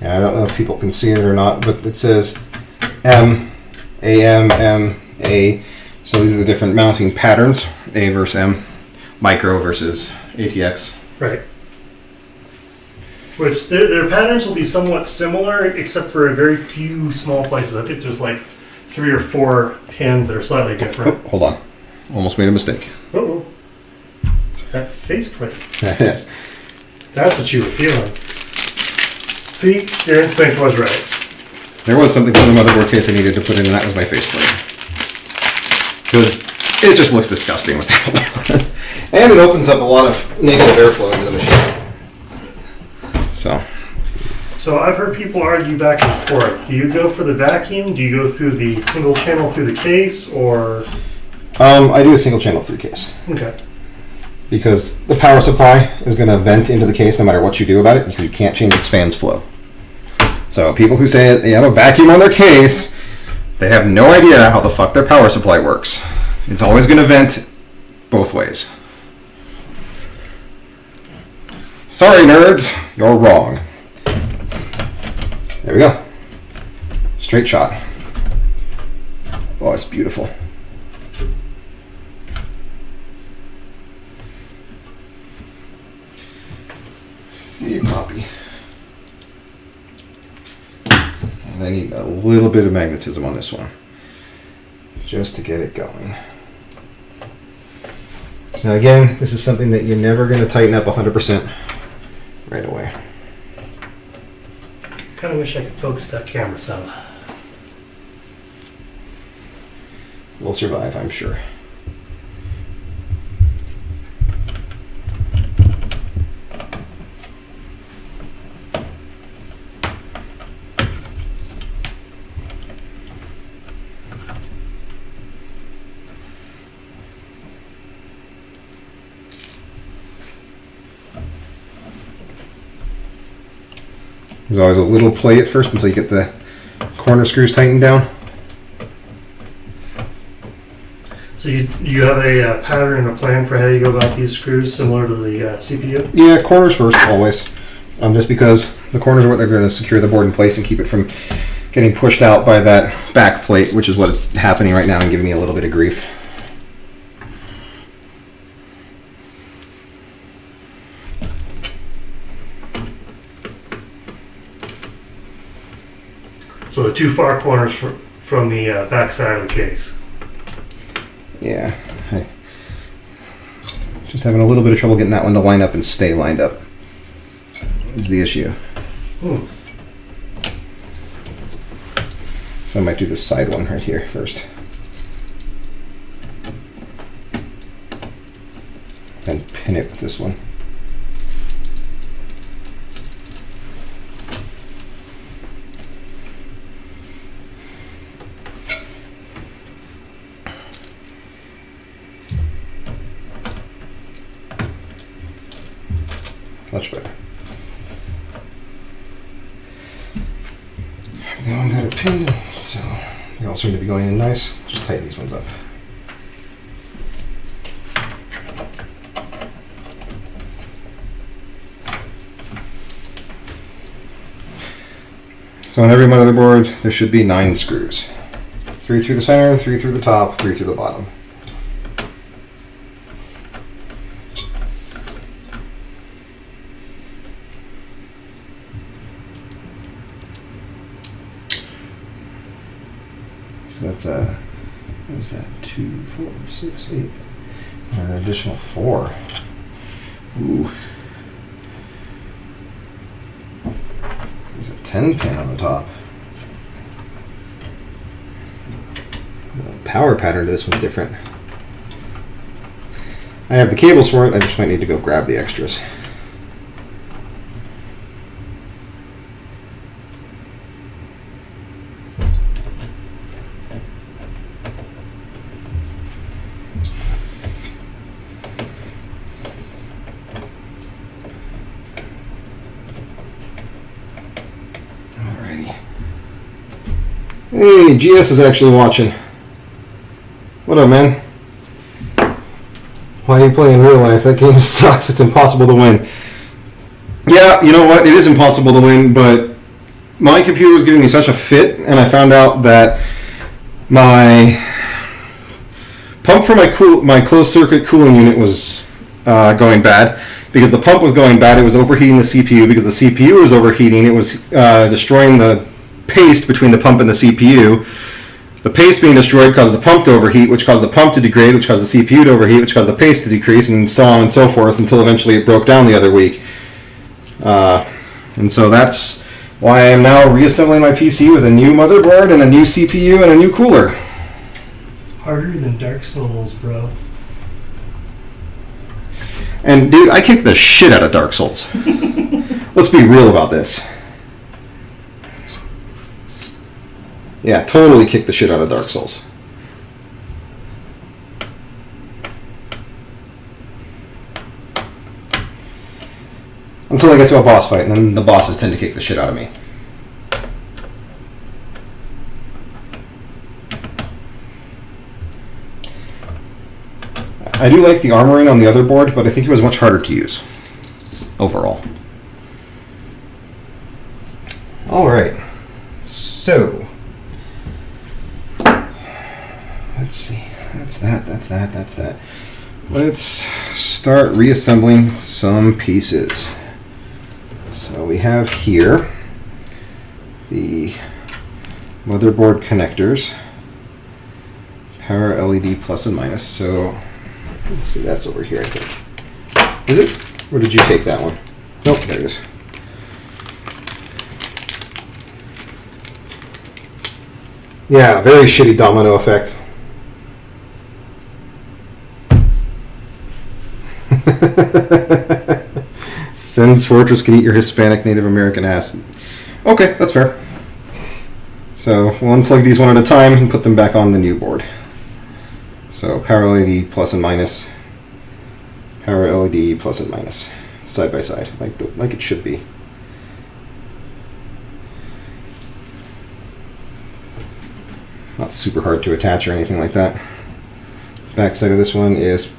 And I don't know if people can see it or not, but it says M, AM, M, A. So these are the different mounting patterns, A versus M, micro versus ATX. Right. Which their patterns will be somewhat similar, except for a very few small places. I think there's like 3 or 4 pins that are slightly Oh, different. hold on. Almost made a mistake. Oh, that faceplate. Yes. That's what you were feeling. See, your instinct was right. There was something from the motherboard case I needed to put in, and that was my faceplate. Because it just looks disgusting with that. And it opens up a lot of negative airflow into the machine. So I've heard people argue back and forth. Do you go for the vacuum? Do you go through the single channel through the case, or? I do a single channel through case. Okay. Because the power supply is going to vent into the case no matter what you do about it, because you can't change its fan's flow. So people who say they have a vacuum on their case, they have no idea how the fuck their power supply works. It's always going to vent both ways. Sorry, nerds, you're wrong. There we go. Straight shot. Oh, it's beautiful. See, copy. And I need a little bit of magnetism on this one, just to get it going. Now again, this is something that you're never going to tighten up 100% right away. Kind of wish I could focus that camera some. We'll survive, I'm sure. There's always a little play at first until you get the corner screws tightened down. So you have a pattern and a plan for how you go about these screws, similar to the CPU? Yeah, corners first, always. Just because the corners are what they're going to secure the board in place and keep it from getting pushed out by that back plate, which is what is happening right now and giving me a little bit of grief. So the 2 far corners from the back side of the case. Yeah. Just having a little bit of trouble getting that one to line up and stay lined up is the issue. So I might do this side one right here first. And pin it with this one. Much better. Now I've got it pinned, so they all seem to be going in nice. Just tighten these ones up. So on every motherboard, there should be 9 screws. 3 through the center, 3 through the top, 3 through the bottom. So that's what was that? 2, 4, 6, 8. An additional 4. Ooh. There's a 10 pin on the top. The power pattern to this one's different. I have the cables for it, I just might need to go grab the extras. Hey, GS is actually watching. What up, man? Why are you playing in real life? That game sucks. It's impossible to win. Yeah, you know what? It is impossible to win, but my computer was giving me such a fit, and I found out that my pump for my closed circuit cooling unit was going bad. Because the pump was going bad, it was overheating the CPU. Because the CPU was overheating, it was destroying the paste between the pump and the CPU. The paste being destroyed caused the pump to overheat, which caused the pump to degrade, which caused the CPU to overheat, which caused the paste to decrease, and so on and so forth until eventually it broke down the other week. And so that's why I am now reassembling my PC with a new motherboard and a new CPU and a new cooler. Harder than Dark Souls, bro. And dude, I kicked the shit out of Dark Souls. Let's be real about this. Yeah, totally kicked the shit out of Dark Souls. Until I get to a boss fight, and then the bosses tend to kick the shit out of me. I do like the armoring on the other board, but I think it was much harder to use overall. Alright, so let's see, that's that. Let's start reassembling some pieces. So we have here the motherboard connectors, power LED plus and minus. So let's see, that's over here, I think. Is it? Or did you take that one? Nope, there it is. Yeah, very shitty domino effect. Sens Fortress can eat your Hispanic Native American ass. Okay, that's fair. So we'll unplug these one at a time and put them back on the new board. So power LED plus and minus, power LED plus and minus, side by side, like it should be. Not super hard to attach or anything like that. Back side of this one is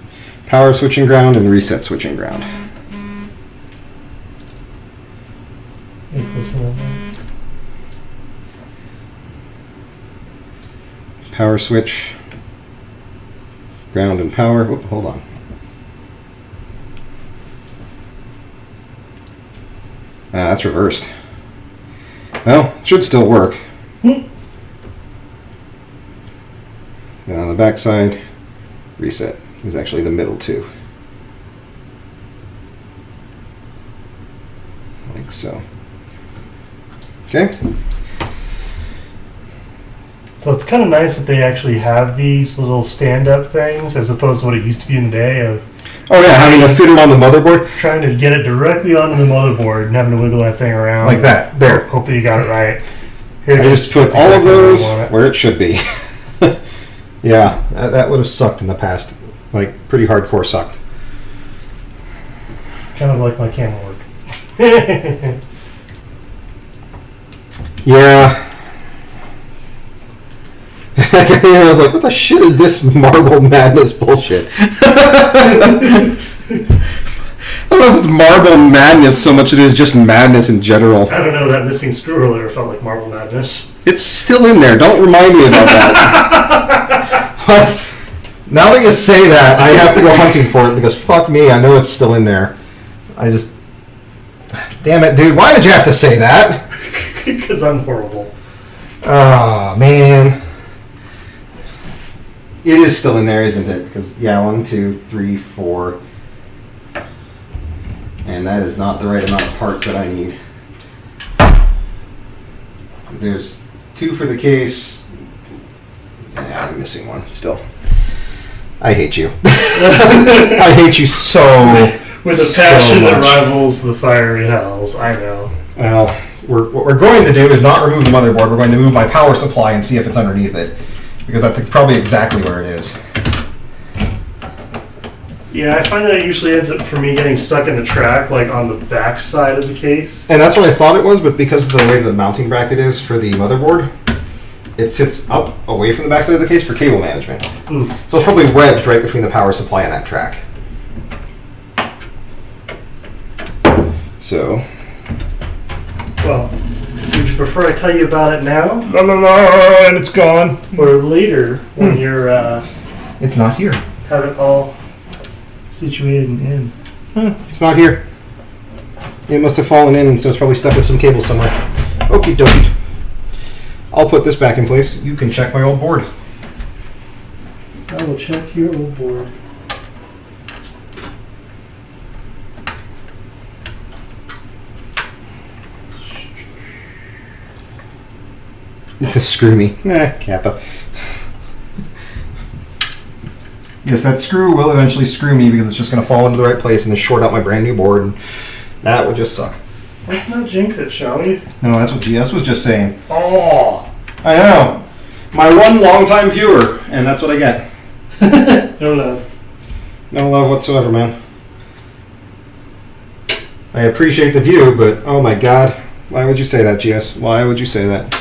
power switching ground and reset switching ground. Power switch, ground and power. Whoop, hold on. That's reversed. Well, should still work. Then on the back side, reset is actually the middle two. Like so. Okay. So it's kind of nice that they actually have these little stand-up things as opposed to what it used to be in the day of Oh yeah, having to fit it on the motherboard trying to get it directly onto the motherboard and having to wiggle that thing around. like that. There. Hope that you got it right. Here, I just put that's all of exactly where those I want it. where it should be. Yeah, that would have sucked in the past. Like, pretty hardcore sucked. Kind of like my camera work. Yeah. I was like, what the shit is this Marble Madness bullshit? I don't know if it's Marble Madness so much as it is just madness in general. I don't know, that missing screw earlier felt like Marble Madness. It's still in there. Don't remind me about that. Now that you say that, I have to go hunting for it because fuck me, I know it's still in there. I just... Damn it, dude. Why did you have to say that? Because I'm horrible. Oh, man. It is still in there, isn't it? Because, yeah, 1, 2, 3, 4. And that is not the right amount of parts that I need. There's 2 for the case. Yeah, I'm missing 1 still. I hate you. I hate you so With a passion that much. rivals the fiery hells, I know. Well, what we're going to do is not remove the motherboard. We're going to move my power supply and see if it's underneath it. Because that's probably exactly where it is. Yeah, I find that it usually ends up for me getting stuck in the track, like on the back side of the case. And that's what I thought it was, but because of the way the mounting bracket is for the motherboard, it sits up away from the backside of the case for cable management. Mm. So it's probably wedged right between the power supply and that track. So, Well, would you prefer I tell you about it now, and it's gone. or later when you're It's not here. have it all situated and in? It's not here. It must have fallen in, and so it's probably stuck with some cables somewhere. Okie dokie. I'll put this back in place. You can check my old board. I will check your old board. It's a screw me. Kappa. Yes, that screw will eventually screw me because it's just going to fall into the right place and then short out my brand new board. And that would just suck. Let's not jinx it, shall we? No, that's what GS was just saying. Oh! I know. My one longtime viewer, and that's what I get. No love. No love whatsoever, man. I appreciate the view, but oh my god. Why would you say that, GS? Why would you say that?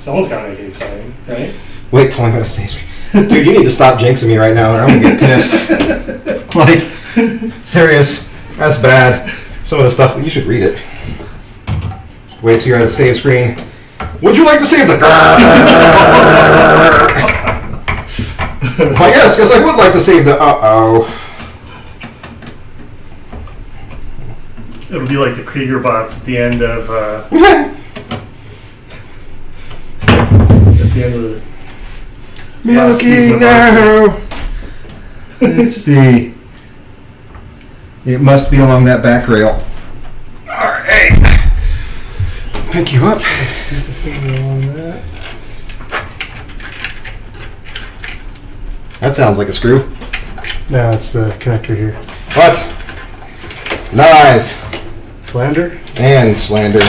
Someone's got to make it exciting, right? Wait till I'm going to say... Dude, you need to stop jinxing me right now or I'm going to get pissed. Like, serious. That's bad. Some of the stuff, you should read it. Wait till you're at the save screen. Would you like to save the... I guess I would like to save the... Uh-oh. It'll be like the Krieger bots at the end of the last season Milky of now. Let's see. It must be along that back rail. Alright. Pick you up. That sounds like a screw. No, it's the connector here. What? Lies Slander? and slander.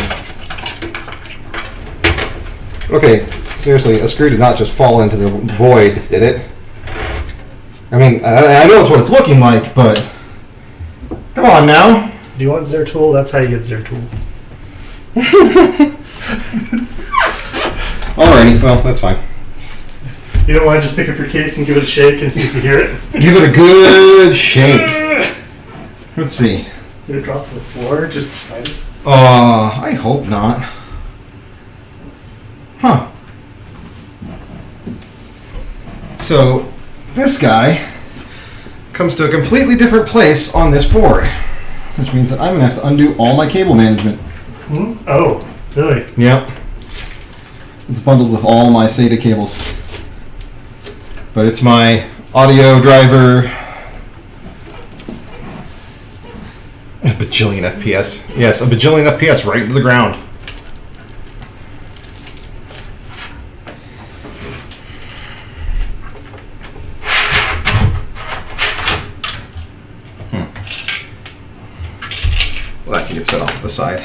Okay, seriously, a screw did not just fall into the void, did it? I mean, I know that's what it's looking like, but come on now. Do you want Zertool? That's how you get Zertool. Alrighty, well, that's fine. You don't want to just pick up your case and give it a shake and see if you hear it? Give it a good shake. Let's see. Did it drop to the floor just to spite us? I hope not. Huh. So, this guy comes to a completely different place on this board, which means that I'm going to have to undo all my cable management. Hmm? Oh, really? Yep. It's bundled with all my SATA cables. But it's my audio driver. A bajillion FPS. Yes, a bajillion FPS right into the ground. Well, that can get set off to the side.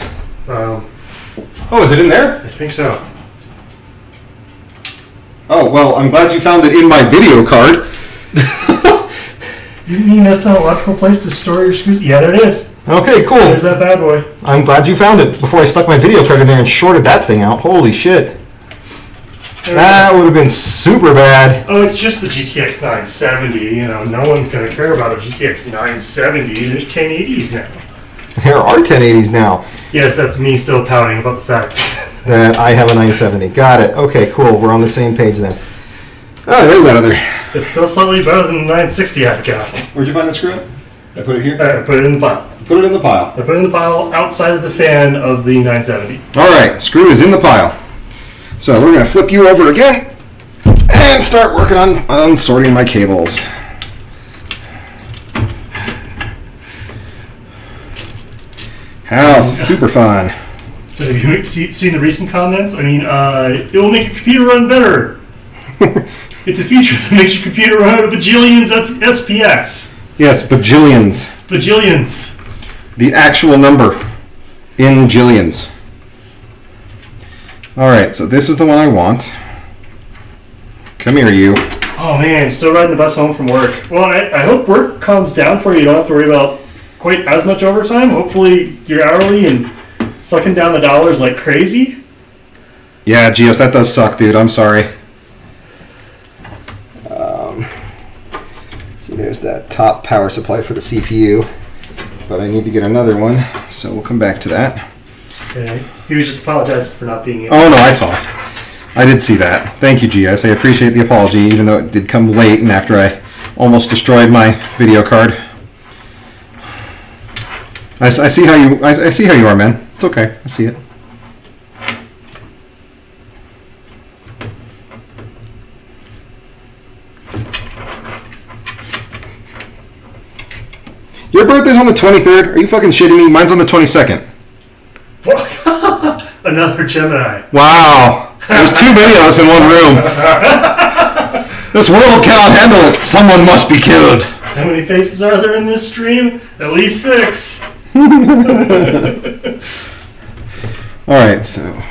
Oh, is it in there? I think so. Oh, well, I'm glad you found it in my video card. You mean that's not a logical place to store your screws? Yeah, there it is. Okay, cool. There's that bad boy. I'm glad you found it before I stuck my video card in there and shorted that thing out. Holy shit. That would have been super bad. Oh, it's just the GTX 970. You know, no one's going to care about a GTX 970. There's 1080s now. There are 1080s now Yes, that's me still pouting about the fact. that I have a 970. Got it. Okay, cool. We're on the same page then. Oh, there's that other. It's still slightly better than the 960 I've got. Where'd you find the screw? I put it here? I put it in the pile. Put it in the pile. I put it in the pile outside of the fan of the 970. All right, screw is in the pile. So we're going to flip you over again and start working on sorting my cables. How super fun. So have you seen the recent comments? I mean, it will make your computer run better. It's a feature that makes your computer run at a bajillions SPS. Yes, bajillions. Bajillions. The actual number in jillions. All right, so this is the one I want. Come here, you. Oh man, still riding the bus home from work. Well, I hope work calms down for you. You don't have to worry about quite as much overtime. Hopefully you're hourly and sucking down the dollars like crazy. Yeah, GS, that does suck, dude. I'm sorry. See, there's that top power supply for the CPU, but I need to get another one, so we'll come back to that. Okay. He was just apologizing for not being able. Oh, no, I saw it. I did see that. Thank you, GS. I appreciate the apology, even though it did come late and after I almost destroyed my video card. I see how you I see how you are, man. It's okay. I see it. Your birthday's on the 23rd? Are you fucking shitting me? Mine's on the 22nd. Another Gemini. Wow. There's too many of us in one room. This world cannot handle it. Someone must be killed. How many faces are there in this stream? At least 6. Alright, so.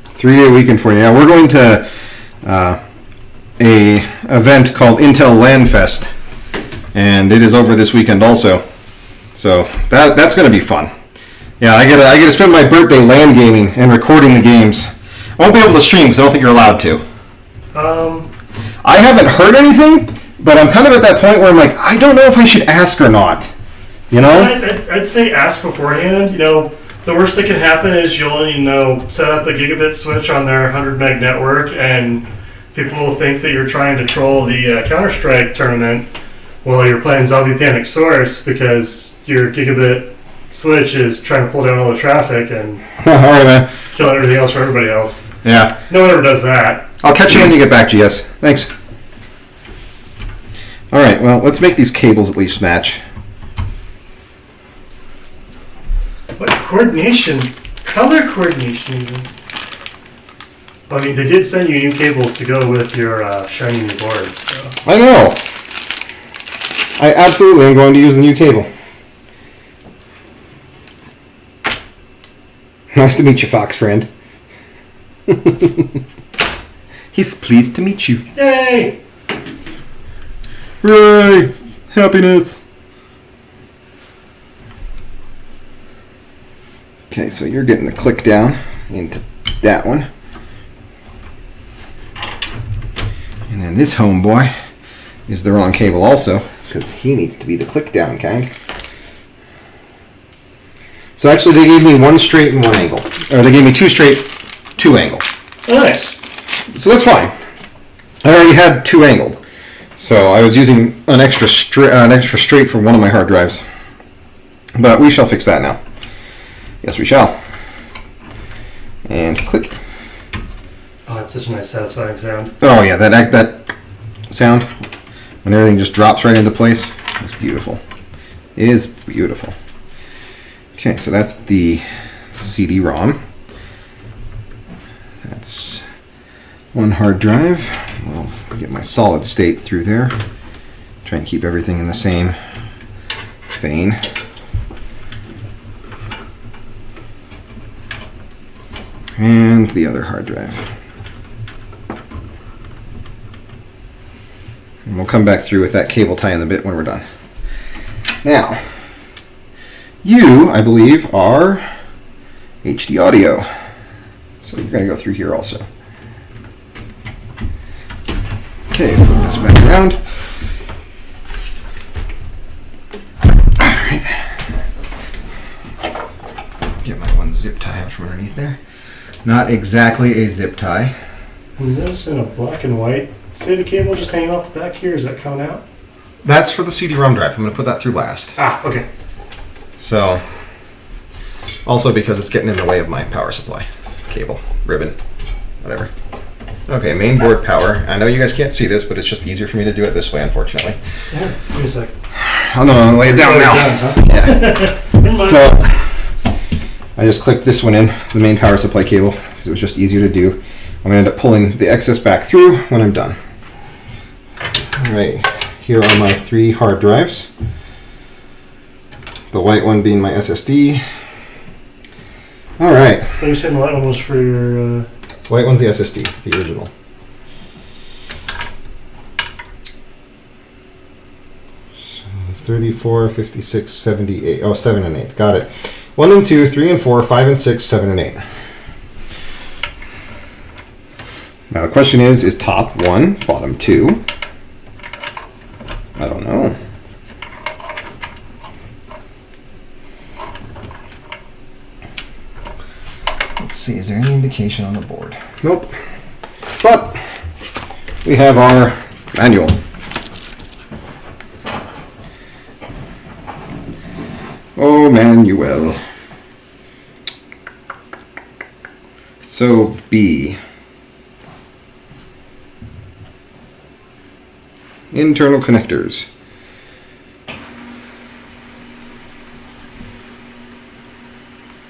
Three-day weekend for you. Yeah, we're going to a event called Intel LAN Fest, and it is over this weekend also. So that's going to be fun. Yeah, I get to spend my birthday LAN gaming and recording the games. I won't be able to stream because I don't think you're allowed to. I haven't heard anything, but I'm kind of at that point where I'm like, I don't know if I should ask or not. You know? I'd say ask beforehand. You know, the worst that can happen is you'll, set up a gigabit switch on their 100 meg network, and people will think that you're trying to troll the Counter-Strike tournament while you're playing Zombie Panic Source because your gigabit switch is trying to pull down all the traffic and All right, man. kill everything else for everybody else. Yeah. No one ever does that. I'll catch you when you get back, GS. Thanks. All right, well, let's make these cables at least match. What coordination? Color coordination even. Well, I mean, they did send you new cables to go with your shiny new board, so. I know. I absolutely am going to use the new cable. Nice to meet you, Fox friend. He's pleased to meet you. Yay! Hooray! Happiness! Okay, so you're getting the click down into that one. And then this homeboy is the wrong cable also, because he needs to be the click down kind. So actually they gave me one straight and one angle. Or they gave me two straight, two angle. Nice. So that's fine. I already had two angled. So I was using an extra straight for one of my hard drives. But we shall fix that now. Yes, we shall. And click. Oh, that's such a nice satisfying sound. Oh yeah, that sound when everything just drops right into place is beautiful. It is beautiful. Okay, so that's the CD-ROM. That's one hard drive. I'll get my solid state through there. Try and keep everything in the same vein. And the other hard drive. And we'll come back through with that cable tie in the bit when we're done. Now, you, I believe, are HD audio. So you're going to go through here also. Okay, flip this back around. Alright. Get my one zip tie out from underneath there. Not exactly a zip tie. I'm noticing a black and white SATA cable just hanging off the back here. Is that coming out? That's for the CD-ROM drive. I'm going to put that through last. Ah, okay. So, also because it's getting in the way of my power supply cable, ribbon, whatever. Okay, main board power. I know you guys can't see this, but it's just easier for me to do it this way, unfortunately. Yeah, give me a sec. I'm going to lay it down now. Yeah. So, I just clicked this one in, the main power supply cable, because it was just easier to do. I'm going to end up pulling the excess back through when I'm done. Alright, here are my 3 hard drives. The white one being my SSD. Alright. So you're saying the white one was for your... White one's the SSD, it's the original. So 34, 56, 78. Oh, 7 and 8. Got it. 1 and 2, 3 and 4, 5 and 6, 7 and 8. Now the question is top 1, bottom 2? I don't know. Let's see, is there any indication on the board? Nope. But we have our manual. Oh, Manuel. So, B. Internal connectors.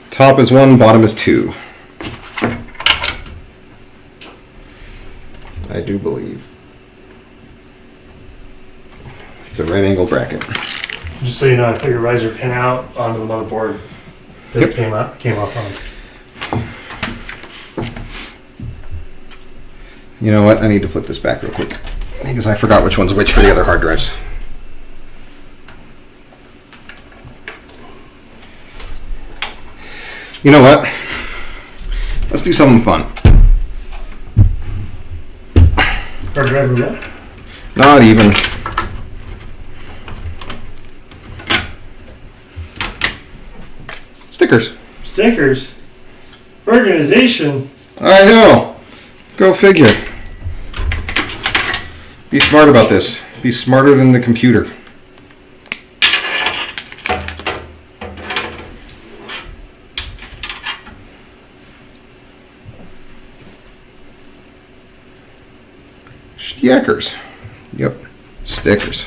Top is 1, bottom is 2. I do believe. The right angle bracket. Just so you know, I put your riser pin out onto the motherboard that Yep. it came off on. You know what? I need to flip this back real quick because I forgot which one's which for the other hard drives. You know what? Let's do something fun. Hard drive roulette? Not even. Stickers. Stickers? Organization? I know. Go figure. Be smart about this. Be smarter than the computer. Stickers. Yep. Stickers.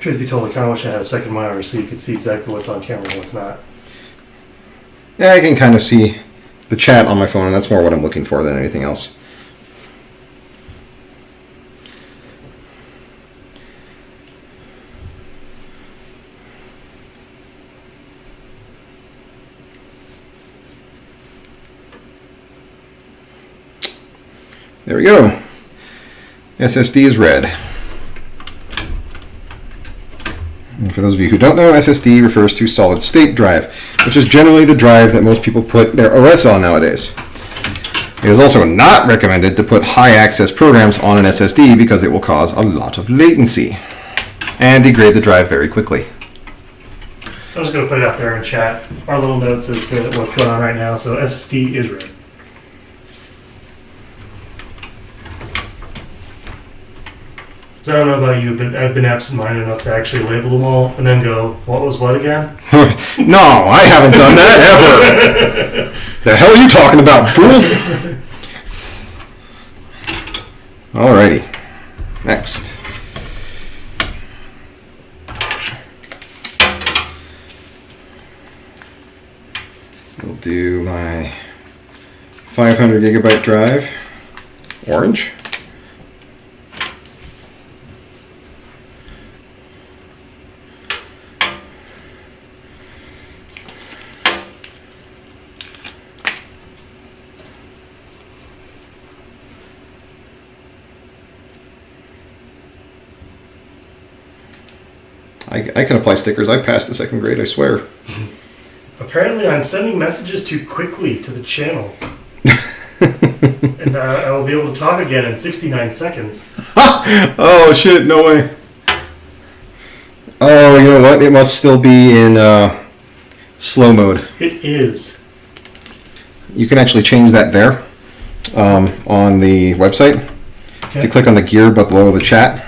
Truth be told, I kind of wish I had a second monitor so you could see exactly what's on camera and what's not. Yeah, I can kind of see the chat on my phone, and that's more what I'm looking for than anything else. There we go. SSD is red. And for those of you who don't know, SSD refers to solid state drive, which is generally the drive that most people put their OS on nowadays. It is also not recommended to put high access programs on an SSD because it will cause a lot of latency and degrade the drive very quickly. I'm just going to put it out there in chat. Our little notes as to what's going on right now. So SSD is red. So I don't know about you, but I've been absent-minded enough to actually label them all and then go, what was what again? No, I haven't done that ever. The hell are you talking about, fool? Alrighty. Next. We'll do my 500 gigabyte drive. Orange. I can apply stickers. I passed the second grade, I swear. Apparently I'm sending messages too quickly to the channel. And I will be able to talk again in 69 seconds. Oh shit, no way. Oh, you know what? It must still be in slow mode. It is. You can actually change that there on the website. If you Okay. click on the gear below the chat.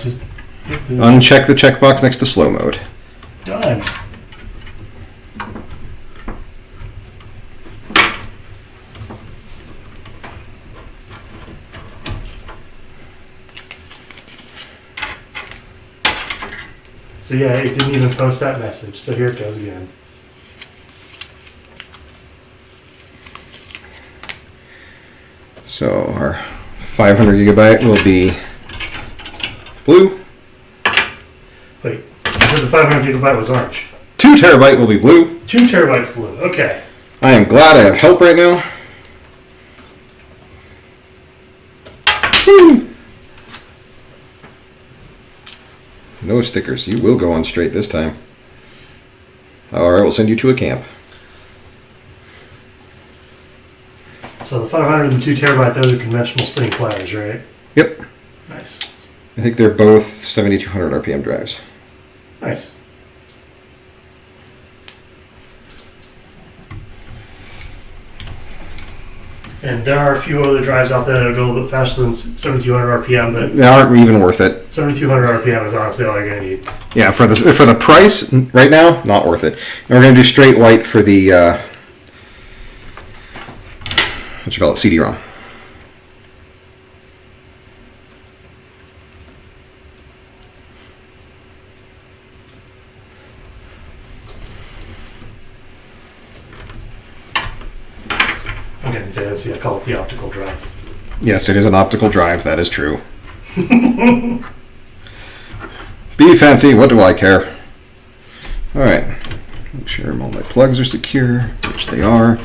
Just hit the Uncheck the checkbox next to slow mode. done. So yeah, it didn't even post that message. So here it goes again. So our 500 gigabyte will be blue. Wait, I said the 500 gigabyte was orange. 2 terabyte will be blue. 2 terabytes blue. Okay. I am glad I have help right now. No stickers. You will go on straight this time. Or I will send you to a camp. So the 500 and 2 terabyte, those are conventional spinning platters, right? Yep. Nice. I think they're both 7200 RPM drives. Nice. And there are a few other drives out there that go a little bit faster than 7200 RPM, but They aren't even worth it. 7200 RPM is honestly all you're going to need. Yeah, for the price right now, not worth it. And we're gonna do straight white for the what you call it, CD-ROM. Okay, that's I call it the optical drive. Yes, it is an optical drive. That is true. Be fancy. What do I care? All right. Make sure all my plugs are secure, which they are.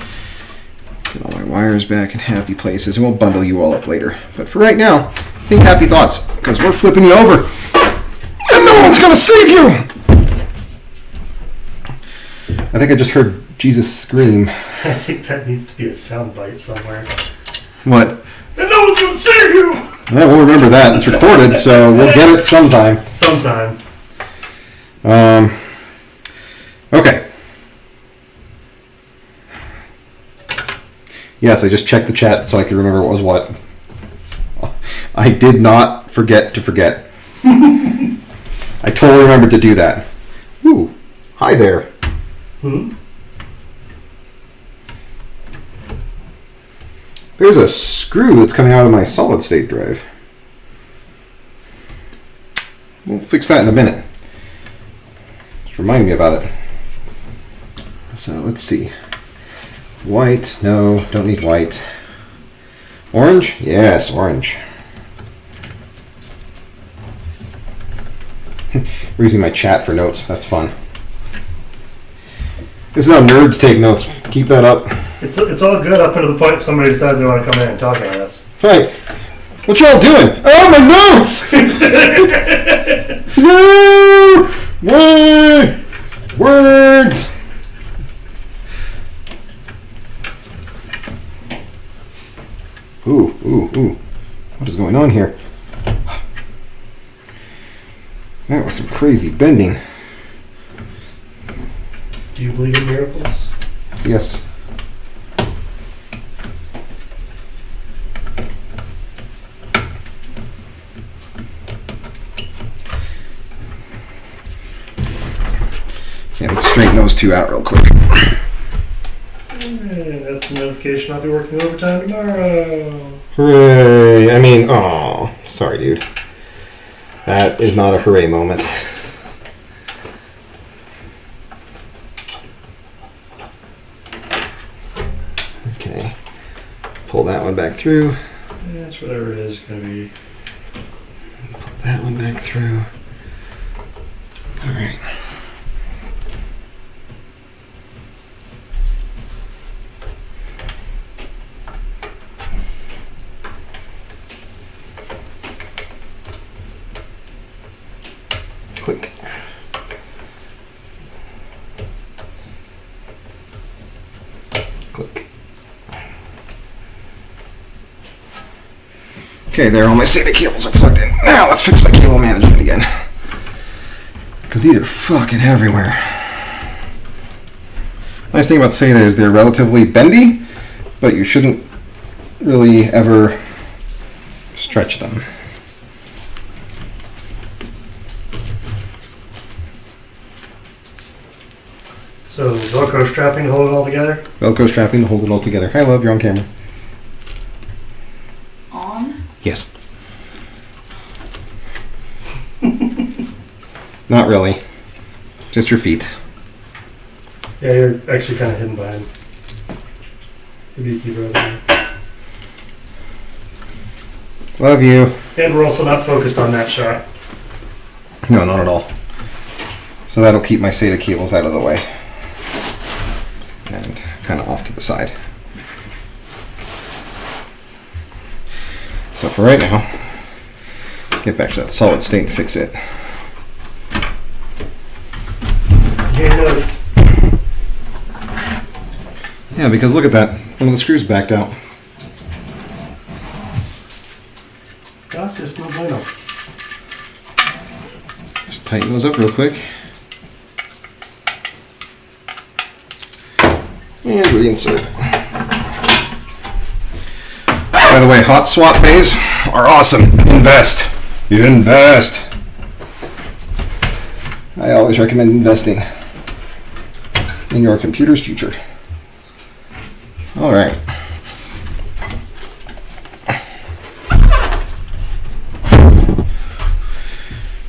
Get all my wires back in happy places, and we'll bundle you all up later. But for right now, think happy thoughts, because we're flipping you over, and no one's gonna save you. I think I just heard Jesus scream. I think that needs to be a soundbite somewhere. What? And no one's going to save you! Yeah, we'll remember that. It's recorded, so we'll get it sometime. Sometime. Okay. Yes, I just checked the chat so I could remember what was what. I did not forget to forget. I totally remembered to do that. Ooh, hi there. There's a screw that's coming out of my solid state drive. We'll fix that in a minute. Just remind me about it. So let's see. White, no, don't need white. Orange? Yes, orange. We're using my chat for notes. That's fun. This is how nerds take notes. Keep that up. It's all good up until the point somebody decides they want to come in and talk at us. Right. What y'all doing? Oh, my notes! No! Word! Words! Ooh. What is going on here? That was some crazy bending. Do you believe in miracles? Yes. Okay, let's straighten those two out real quick. And that's the notification I'll be working overtime tomorrow. Hooray! I mean, oh, sorry, dude. That is not a hooray moment. Okay, pull that one back through. Yeah, that's whatever it is going to be. Pull that one back through. All right. Click. Click. Okay, there, all my SATA cables are plugged in. Now let's fix my cable management again. Because these are fucking everywhere. Nice thing about SATA is they're relatively bendy, but you shouldn't really ever stretch them. So Velcro strapping to hold it all together? Velcro strapping to hold it all together. Hi, love, you're on camera. On? Yes. Not really. Just your feet. Yeah, you're actually kind of hidden behind the beekeeper. Love you. And we're also not focused on that shot. No, not at all. So that'll keep my SATA cables out of the way. And kind of off to the side. So for right now, get back to that solid state and fix it. Yeah, no, it's Yeah, because look at that. One of the screws backed out. gracias, no bueno. Just tighten those up real quick. And reinsert. By the way, hot swap bays are awesome. Invest. Invest. I always recommend investing in your computer's future. All right.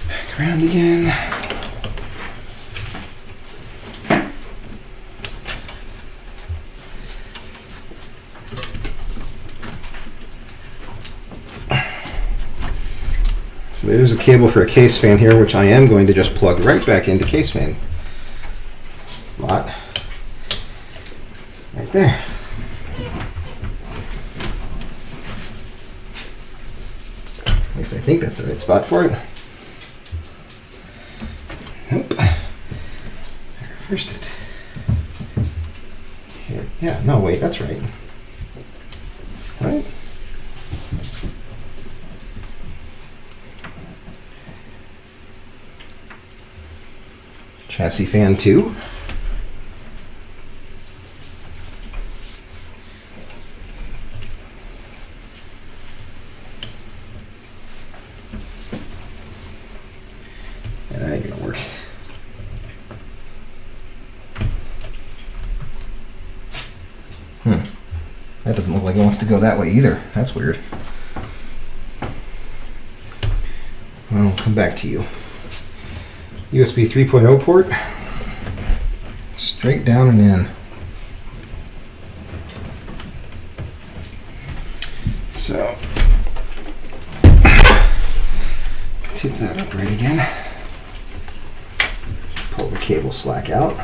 Back around again. So there's a cable for a case fan here, which I am going to just plug right back into case fan slot. Right there. At least I think that's the right spot for it. Nope. I reversed it. Yeah, no, wait, that's right. Right? Chassis fan 2. That ain't gonna work. That doesn't look like it wants to go that way either. That's weird. Well, I'll come back to you. USB 3.0 port. Straight down and in. So, tip that up right again. Pull the cable slack out.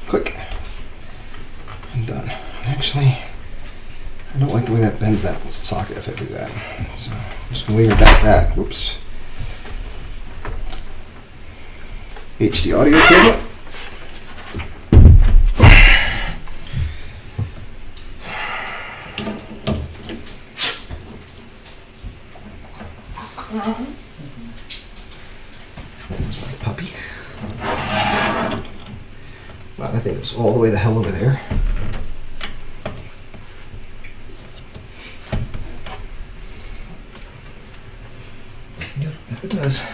Click. And done. Actually, I don't like the way that bends that socket if I do that. So I'm just going to leave it at that. Whoops. HD audio cable. That's my puppy. Wow, that thing goes all the way the hell over there. Yep, if it does.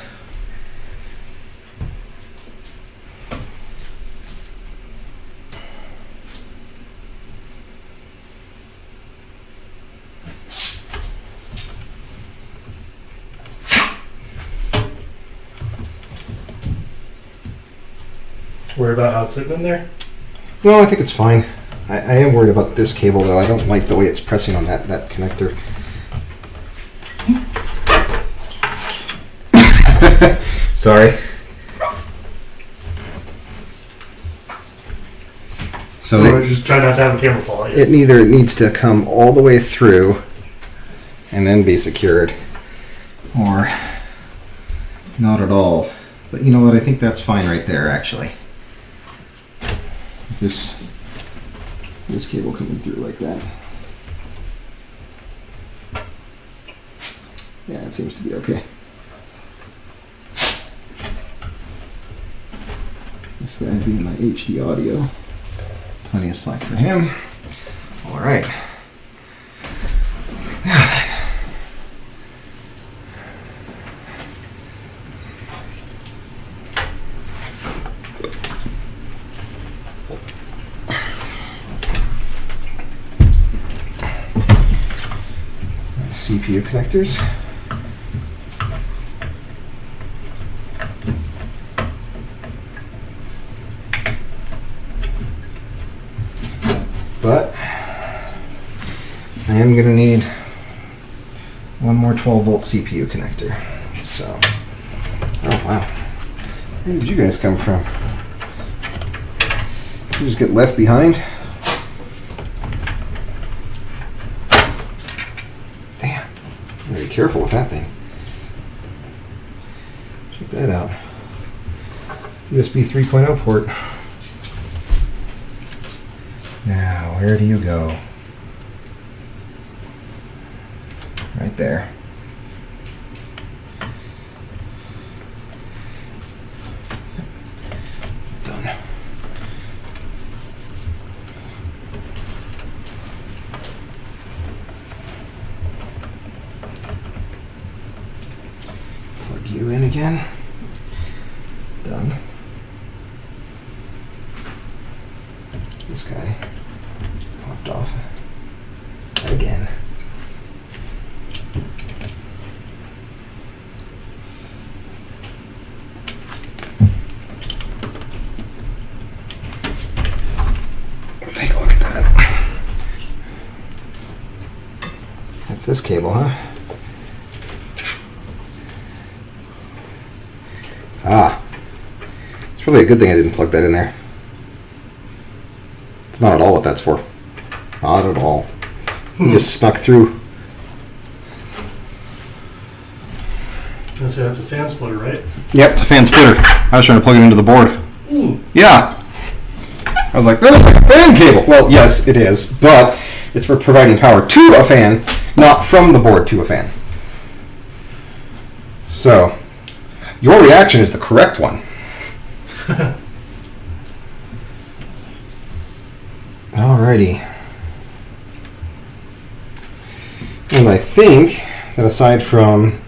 Worry about how it's sitting in there? No, I think it's fine. I am worried about this cable though. I don't like the way it's pressing on that connector. Sorry. So Or just try not to have a camera fall at you. it neither needs to come all the way through and then be secured, or not at all. But you know what? I think that's fine right there, actually. This cable coming through like that. Yeah, it seems to be okay. This guy being my HD audio. Plenty of slack for him. All right. Now then. CPU connectors. But I am going to need one more 12-volt CPU connector. So, oh wow, where did you guys come from? You just get left behind? careful with that thing. Check that out. USB 3.0 port. Now, where do you go? Right there. Done. Plug you in again. Done. This guy popped off again. Take a look at that. That's this cable, huh? Ah. It's probably a good thing I didn't plug that in there. It's not at all what that's for. Not at all. Just snuck through. That's a fan splitter, right? Yep, it's a fan splitter. I was trying to plug it into the board. Yeah. I was like, that looks like a fan cable. Well, yes, it is, but it's for providing power to a fan, not from the board to a fan. So, your reaction is the correct one. Alrighty. And I think that aside from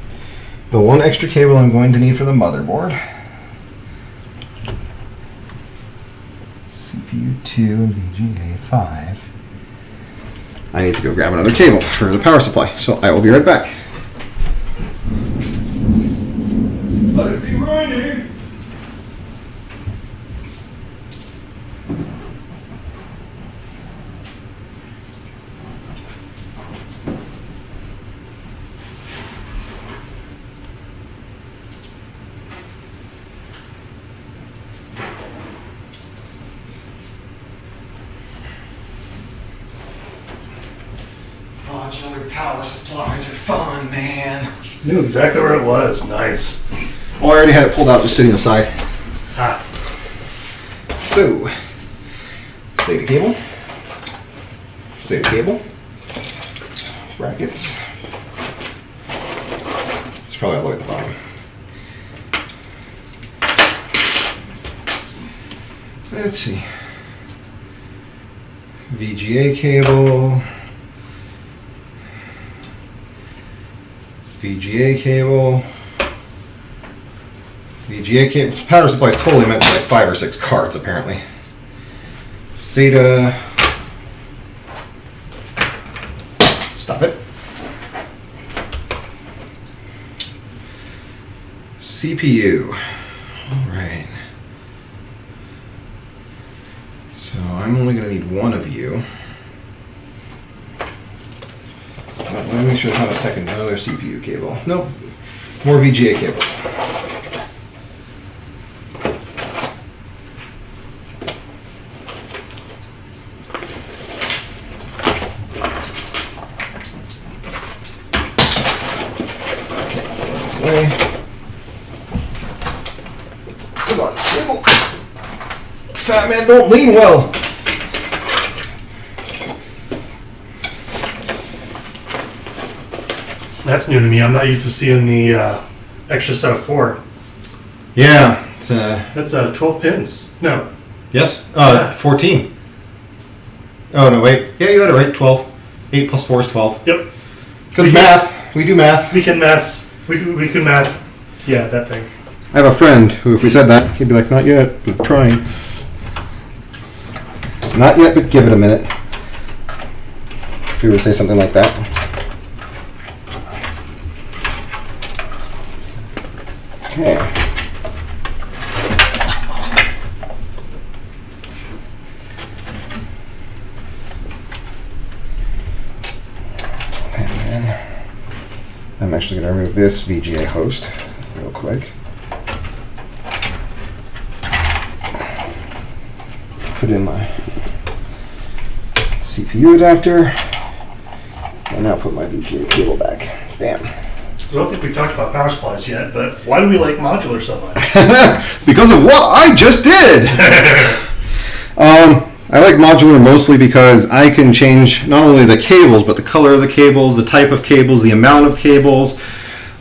the one extra cable I'm going to need for the motherboard, CPU 2 and VGA 5, I need to go grab another cable for the power supply. So I will be right back. Let it be running. Modular power supplies are fun, man. Knew exactly where it was. Nice. Oh, I already had it pulled out, just sitting aside. Ah. So, SATA cable. SATA cable. Brackets. It's probably all the way at the bottom. Let's see. VGA cable. VGA cable. VGA cable. Power supply is totally meant for like 5 or 6 cards, apparently. SATA. Stop it. CPU. All right. So I'm only going to need one of you. Let me make sure there's not another CPU cable. Nope. More VGA cables. Okay, put this away. Come on, cable. Fat man don't lean well. That's new to me. I'm not used to seeing the extra set of 4. Yeah, it's That's 12 pins. No. yes. Yeah. 14. Oh no, wait. Yeah, you had it right. 12. 8 plus 4 is 12. Yep. Because math, we do math. We can math. We can math. Yeah, that thing. I have a friend who, if we said that, he'd be like, "Not yet, but trying." Not yet, but give it a minute. If we were to say something like that. Okay. And then I'm actually going to remove this VGA host real quick. Put in my CPU adapter. And now put my VGA cable back. Bam. I don't think we've talked about power supplies yet, but why do we like modular so much? Because of what I just did. I like modular mostly because I can change not only the cables, but the color of the cables, the type of cables, the amount of cables.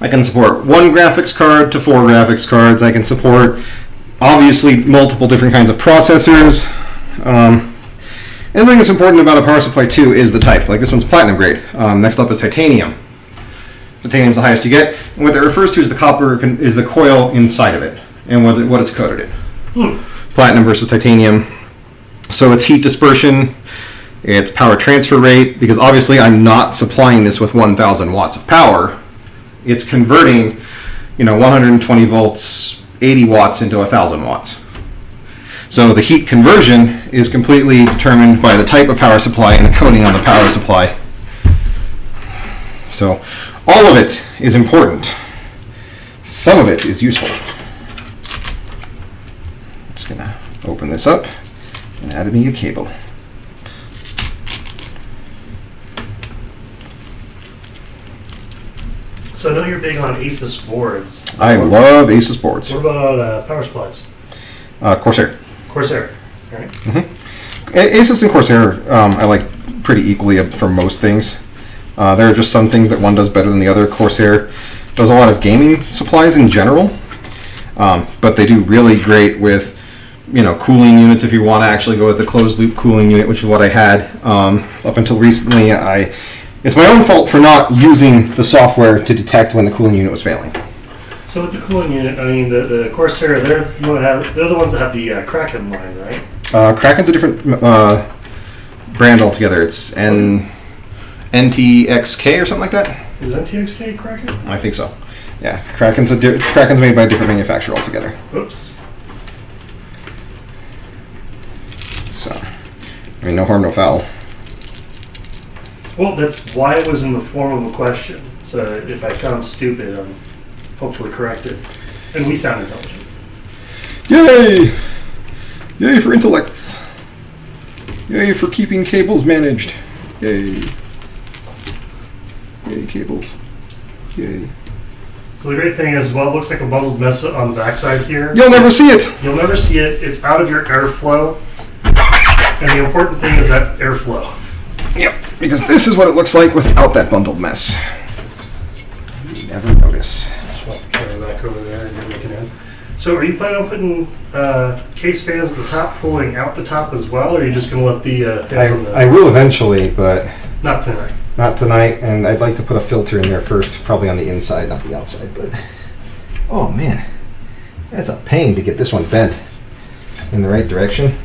I can support one graphics card to 4 graphics cards. I can support, obviously, multiple different kinds of processors. Anything that's important about a power supply too is the type. Like this one's platinum grade. Next up is titanium. Titanium's the highest you get. And what that refers to is the copper is the coil inside of it and what it's coated in. Platinum versus titanium. So it's heat dispersion, it's power transfer rate, because obviously I'm not supplying this with 1,000 watts of power. It's converting, 120 volts, 80 watts into 1,000 watts. So the heat conversion is completely determined by the type of power supply and the coating on the power supply. So all of it is important. Some of it is useful. Just gonna open this up and add me a cable. So I know you're big on Asus boards. I love Asus boards. What about power supplies? Corsair. Corsair. All right. Asus and Corsair I like pretty equally for most things. There are just some things that one does better than the other. Corsair does a lot of gaming supplies in general, but they do really great with cooling units if you want to actually go with the closed loop cooling unit, which is what I had up until recently. It's my own fault for not using the software to detect when the cooling unit was failing. So with the cooling unit, I mean the Corsair, they're the ones that have the Kraken line, right? Kraken's a different brand altogether. It's NTXK or something like that. Is it NTXK Kraken? I think so. Yeah, Kraken's made by a different manufacturer altogether. Oops. So, no harm, no foul. Well, that's why it was in the form of a question. So if I sound stupid, I'm hopefully corrected. And we sound intelligent. Yay! Yay for intellects. Yay for keeping cables managed. Yay. Yay, cables. Yay. So the great thing is, well, it looks like a bundled mess on the backside here. You'll never see it! You'll never see it. It's out of your airflow. And the important thing is that airflow. Yep, because this is what it looks like without that bundled mess. You never notice. Swap the camera back over there and you're looking in. So are you planning on putting case fans at the top, pulling out the top as well, or are you just going to let the fans on the... I will eventually, but Not tonight. not tonight, and I'd like to put a filter in there first, probably on the inside, not the outside, but... Oh man, that's a pain to get this one bent in the right direction.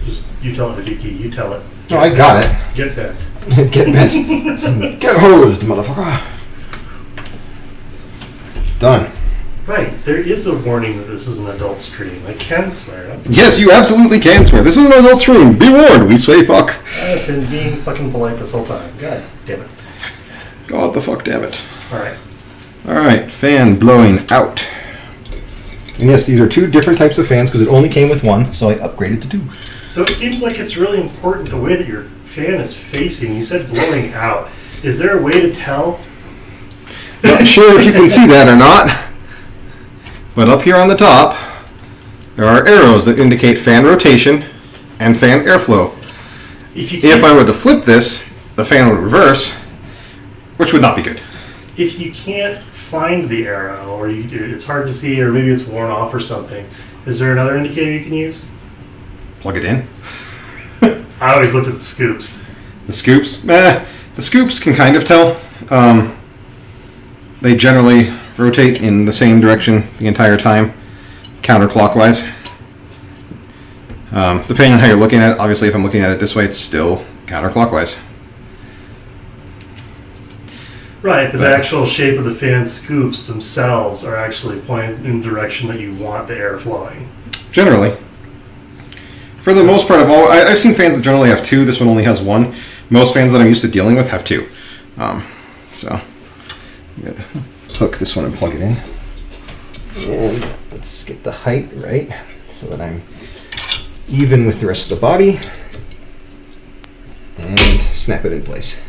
Just, you tell it, Hideki, you tell it. Oh, I got it. Get bent. Get bent. Get hosed, motherfucker. Done. Right, there is a warning that this is an adult stream. I can swear. Yes, you absolutely can swear. This is an adult stream. Be warned, we say fuck. I've been being fucking polite this whole time. God damn it. God the fuck damn it. Alright. Alright, fan blowing out. And yes, these are 2 different types of fans because it only came with 1, so I upgraded to 2. So it seems like it's really important the way that your fan is facing. You said blowing out. Is there a way to tell? Not sure if you can see that or not, but up here on the top, there are arrows that indicate fan rotation and fan airflow. If I were to flip this, the fan would reverse, which would not be good. If you can't find the arrow, or it's hard to see, or maybe it's worn off or something, is there another indicator you can use? Plug it in. I always looked at the scoops. The scoops? The scoops can kind of tell. They generally rotate in the same direction the entire time, counterclockwise. Depending on how you're looking at it, obviously if I'm looking at it this way, it's still counterclockwise. Right, but the actual shape of the fan scoops themselves are actually pointed in the direction that you want the air flowing. Generally. For the most part, I've seen fans that generally have 2. This one only has 1. Most fans that I'm used to dealing with have 2. So, I'm going to hook this one and plug it in. And let's get the height right so that I'm even with the rest of the body. And snap it in place.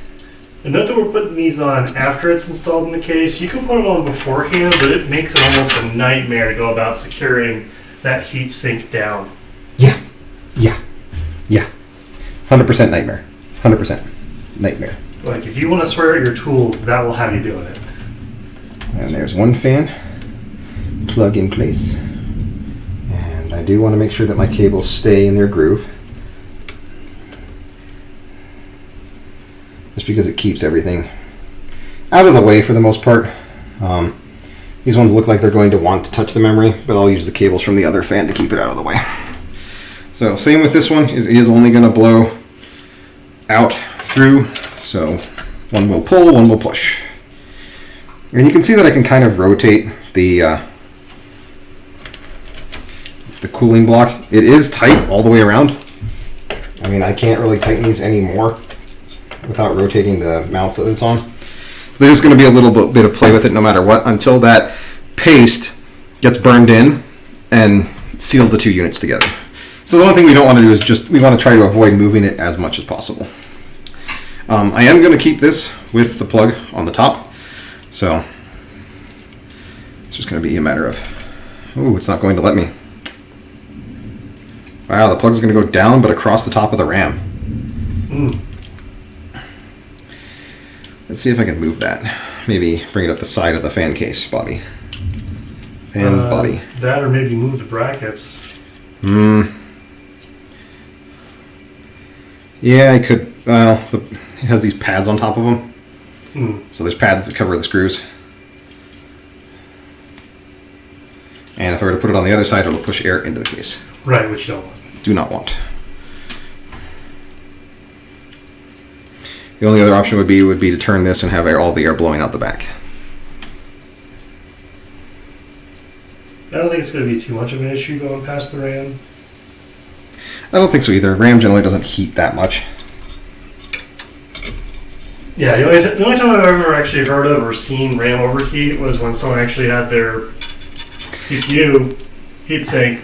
And note that we're putting these on after it's installed in the case. You can put them on beforehand, but it makes it almost a nightmare to go about securing that heat sink down. Yeah. 100% nightmare. 100% nightmare. Like, if you want to swear at your tools, that will have you doing it. And there's one fan plug in place. And I do want to make sure that my cables stay in their groove. Just because it keeps everything out of the way for the most part. These ones look like they're going to want to touch the memory, but I'll use the cables from the other fan to keep it out of the way. So same with this one, it is only going to blow out through, so one will pull, one will push. And you can see that I can kind of rotate the cooling block. It is tight all the way around. I mean, I can't really tighten these anymore without rotating the mounts that it's on. So there's going to be a little bit of play with it no matter what until that paste gets burned in and seals the two units together. So the one thing we don't want to do is we want to try to avoid moving it as much as possible. I am going to keep this with the plug on the top. So it's just going to be a matter of, ooh, it's not going to let me. Wow, the plug's going to go down but across the top of the RAM. Let's see if I can move that. Maybe bring it up the side of the fan case body. Fan's body. That or maybe move the brackets. Yeah, I could. It has these pads on top of them. So there's pads that cover the screws. And if I were to put it on the other side, it'll push air into the case. Right, which you don't want. Do not want. The only other option would be to turn this and have all the air blowing out the back. I don't think it's going to be too much of an issue going past the RAM. I don't think so either. RAM generally doesn't heat that much. Yeah, the only time I've ever actually heard of or seen RAM overheat was when someone actually had their CPU heatsink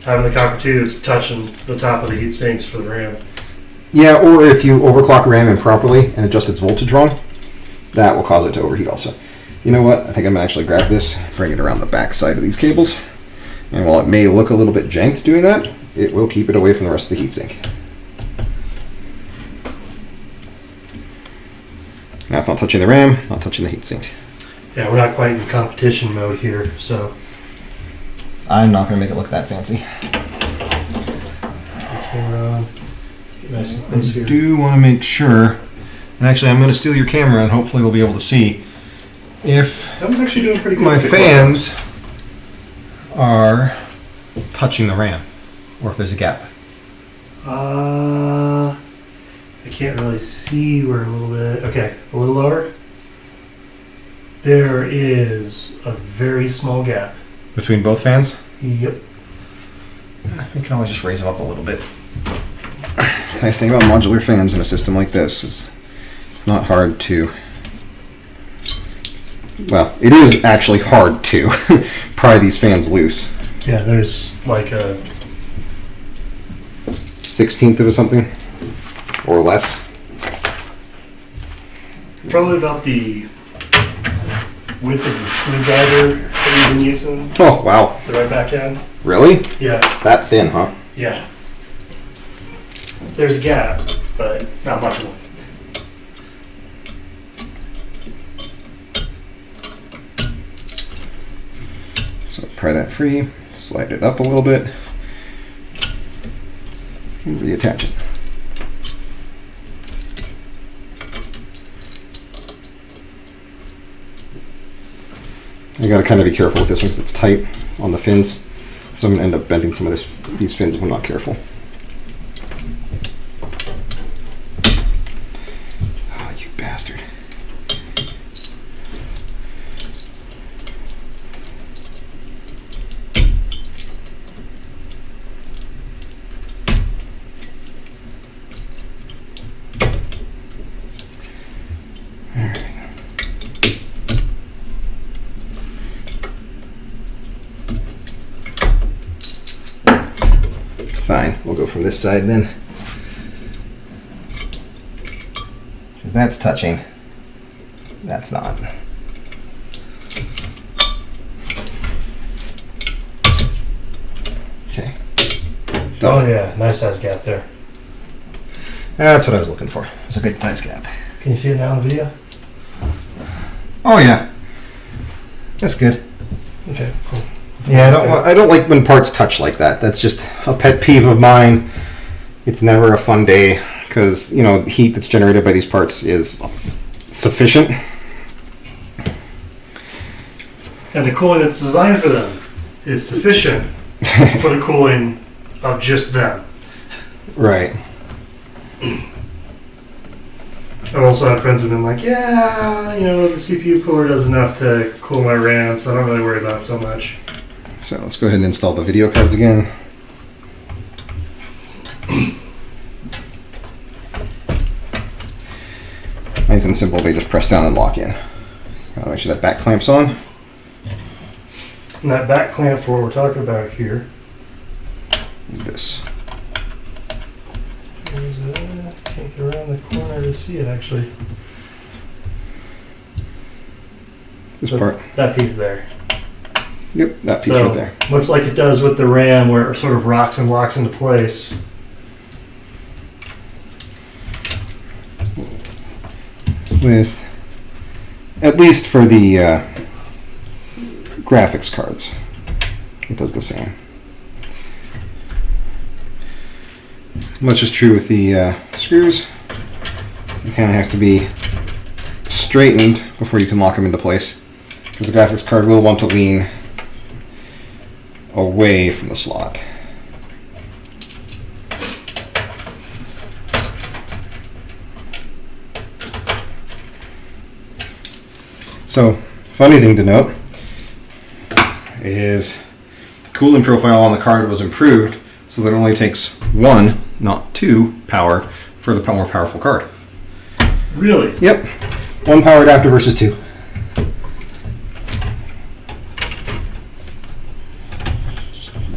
having the copper tubes touching the top of the heat sinks for the RAM. Yeah, or if you overclock RAM improperly and adjust its voltage wrong, that will cause it to overheat also. You know what? I think I'm going to actually grab this, bring it around the back side of these cables. And while it may look a little bit janked doing that, it will keep it away from the rest of the heatsink. Now it's not touching the RAM, not touching the heatsink. Yeah, we're not quite in competition mode here, so. I'm not going to make it look that fancy. Camera on. Get nice and I close here. do want to make sure, and actually I'm going to steal your camera and hopefully we'll be able to see if That one's actually doing pretty good. my with the fans are touching the RAM, or if there's a gap. I can't really see where a little bit. Okay, a little lower. There is a very small gap. Between both fans? Yep. You can always just raise them up a little bit. The nice thing about modular fans in a system like this is it's not hard to, well, it is actually hard to pry these fans loose. Yeah, there's like a 1/16 of something or less. probably about the width of the screwdriver that we've been using. Oh, wow. The right back end. Really? Yeah, That thin, huh? yeah. There's a gap, but not much of one. So pry that free, slide it up a little bit, and reattach it. You gotta kind of be careful with this one because it's tight on the fins. So I'm gonna end up bending some of these fins if I'm not careful. Oh, you bastard. Fine, we'll go from this side then. Because that's touching. That's not. Okay. Oh yeah, nice size gap there. That's what I was looking for. It's a good size gap. Can you see it now in the video? Oh yeah. That's good. Okay, cool. Yeah, I don't like when parts touch like that. That's just a pet peeve of mine. It's never a fun day because, you know, heat that's generated by these parts is sufficient. And the cooling that's designed for them is sufficient for the cooling of just them. Right. I've also had friends who've been like, yeah, you know, the CPU cooler does enough to cool my RAM, so I don't really worry about it so much. So let's go ahead and install the video cards again. Nice and simple, they just press down and lock in. Gotta make sure that back clamp's on. And that back clamp for what we're talking about here is this. Can't get around the corner to see it actually. This So part. that piece there. Yep, that piece So right there. much like it does with the RAM where it sort of rocks and locks into place. With, at least for the graphics cards, it does the same. Much is true with the screws. You kind of have to be straightened before you can lock them into place, because the graphics card will want to lean away from the slot. So, funny thing to note is the cooling profile on the card was improved so that it only takes 1, not 2 power for the more powerful card. Really? Yep, 1 power adapter versus 2.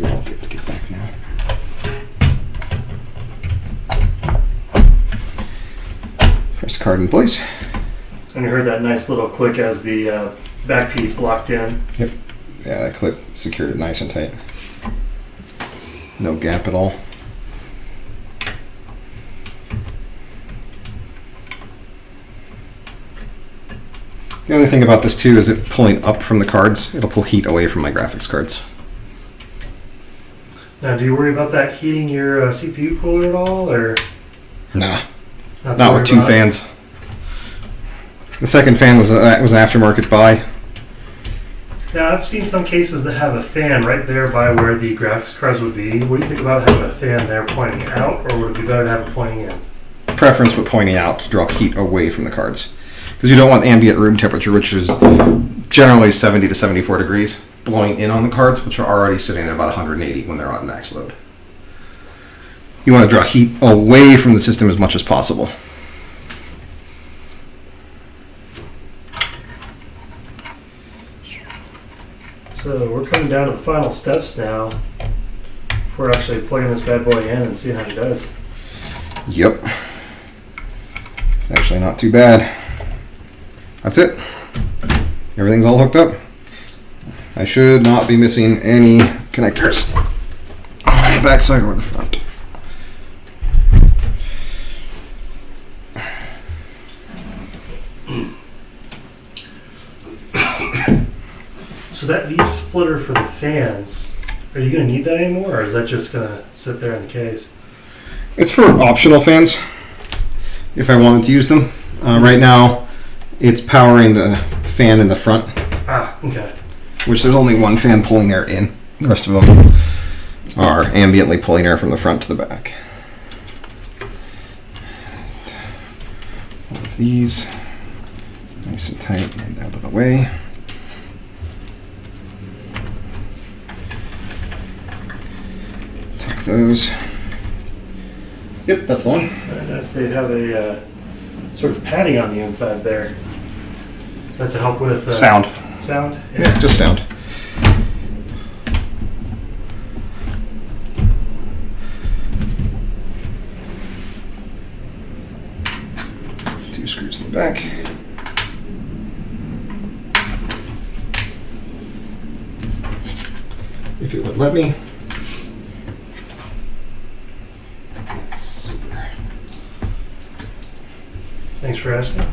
I'll get back now. Press the card in place. And you heard that nice little click as the back piece locked in. Yep. Yeah, that clip secured it nice and tight. No gap at all. The other thing about this too is it pulling up from the cards. It'll pull heat away from my graphics cards. Now, do you worry about that heating your CPU cooler at all, or Nah, to not worry with 2 about? fans. The second fan was an aftermarket buy. Now, I've seen some cases that have a fan right there by where the graphics cards would be. What do you think about having a fan there pointing out, or would it be better to have it pointing in? Preference with pointing out to draw heat away from the cards, because you don't want ambient room temperature, which is generally 70 to 74 degrees, blowing in on the cards, which are already sitting at about 180 when they're on max load. You want to draw heat away from the system as much as possible. So we're coming down to the final steps now. We're actually plugging this bad boy in and seeing how it does. Yep. It's actually not too bad. That's it. Everything's all hooked up. I should not be missing any connectors on the back side or the front. So that V-splitter for the fans, are you going to need that anymore, or is that just going to sit there in the case? It's for optional fans, if I wanted to use them. Right now, it's powering the fan in the front, Ah, okay. which there's only one fan pulling air in. The rest of them are ambiently pulling air from the front to the back. One of these, nice and tight and out of the way. Tuck those. Yep, that's the one. I noticed they have a sort of padding on the inside there. Is that to help with Sound. Sound? Yeah, just sound. screws in the back. If it would let me. That's super. Thanks for asking.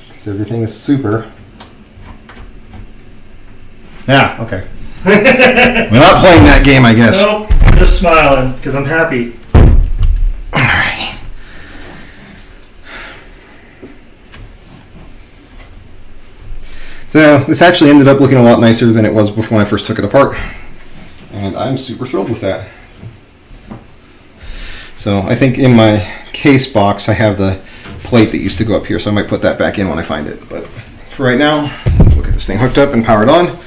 Because everything is super. Yeah, okay. We're not playing that game, I guess. Nope, I'm just smiling because I'm happy. Alright. So this actually ended up looking a lot nicer than it was before when I first took it apart. And I'm super thrilled with that. So I think in my case box I have the plate that used to go up here, so I might put that back in when I find it. But for right now, we'll get this thing hooked up and powered on.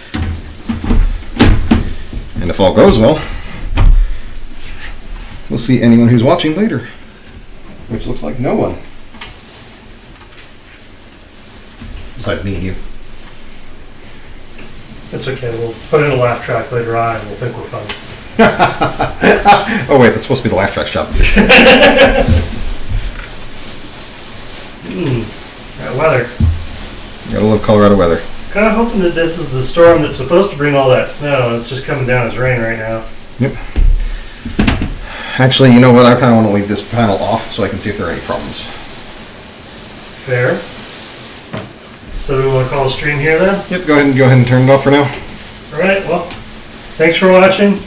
And if all goes well, we'll see anyone who's watching later. Which looks like no one. Besides me and you. It's okay. We'll put in a laugh track later on and we'll think we're funny. Oh wait, that's supposed to be the laugh track shop. That weather. Gotta love Colorado weather. Kind of hoping that this is the storm that's supposed to bring all that snow. It's just coming down as rain right now. Yep. Actually, you know what? I kind of want to leave this panel off so I can see if there are any problems. Fair. So do we want to call a stream here then? Yep, go ahead and turn it off for now. All right, well, thanks for watching.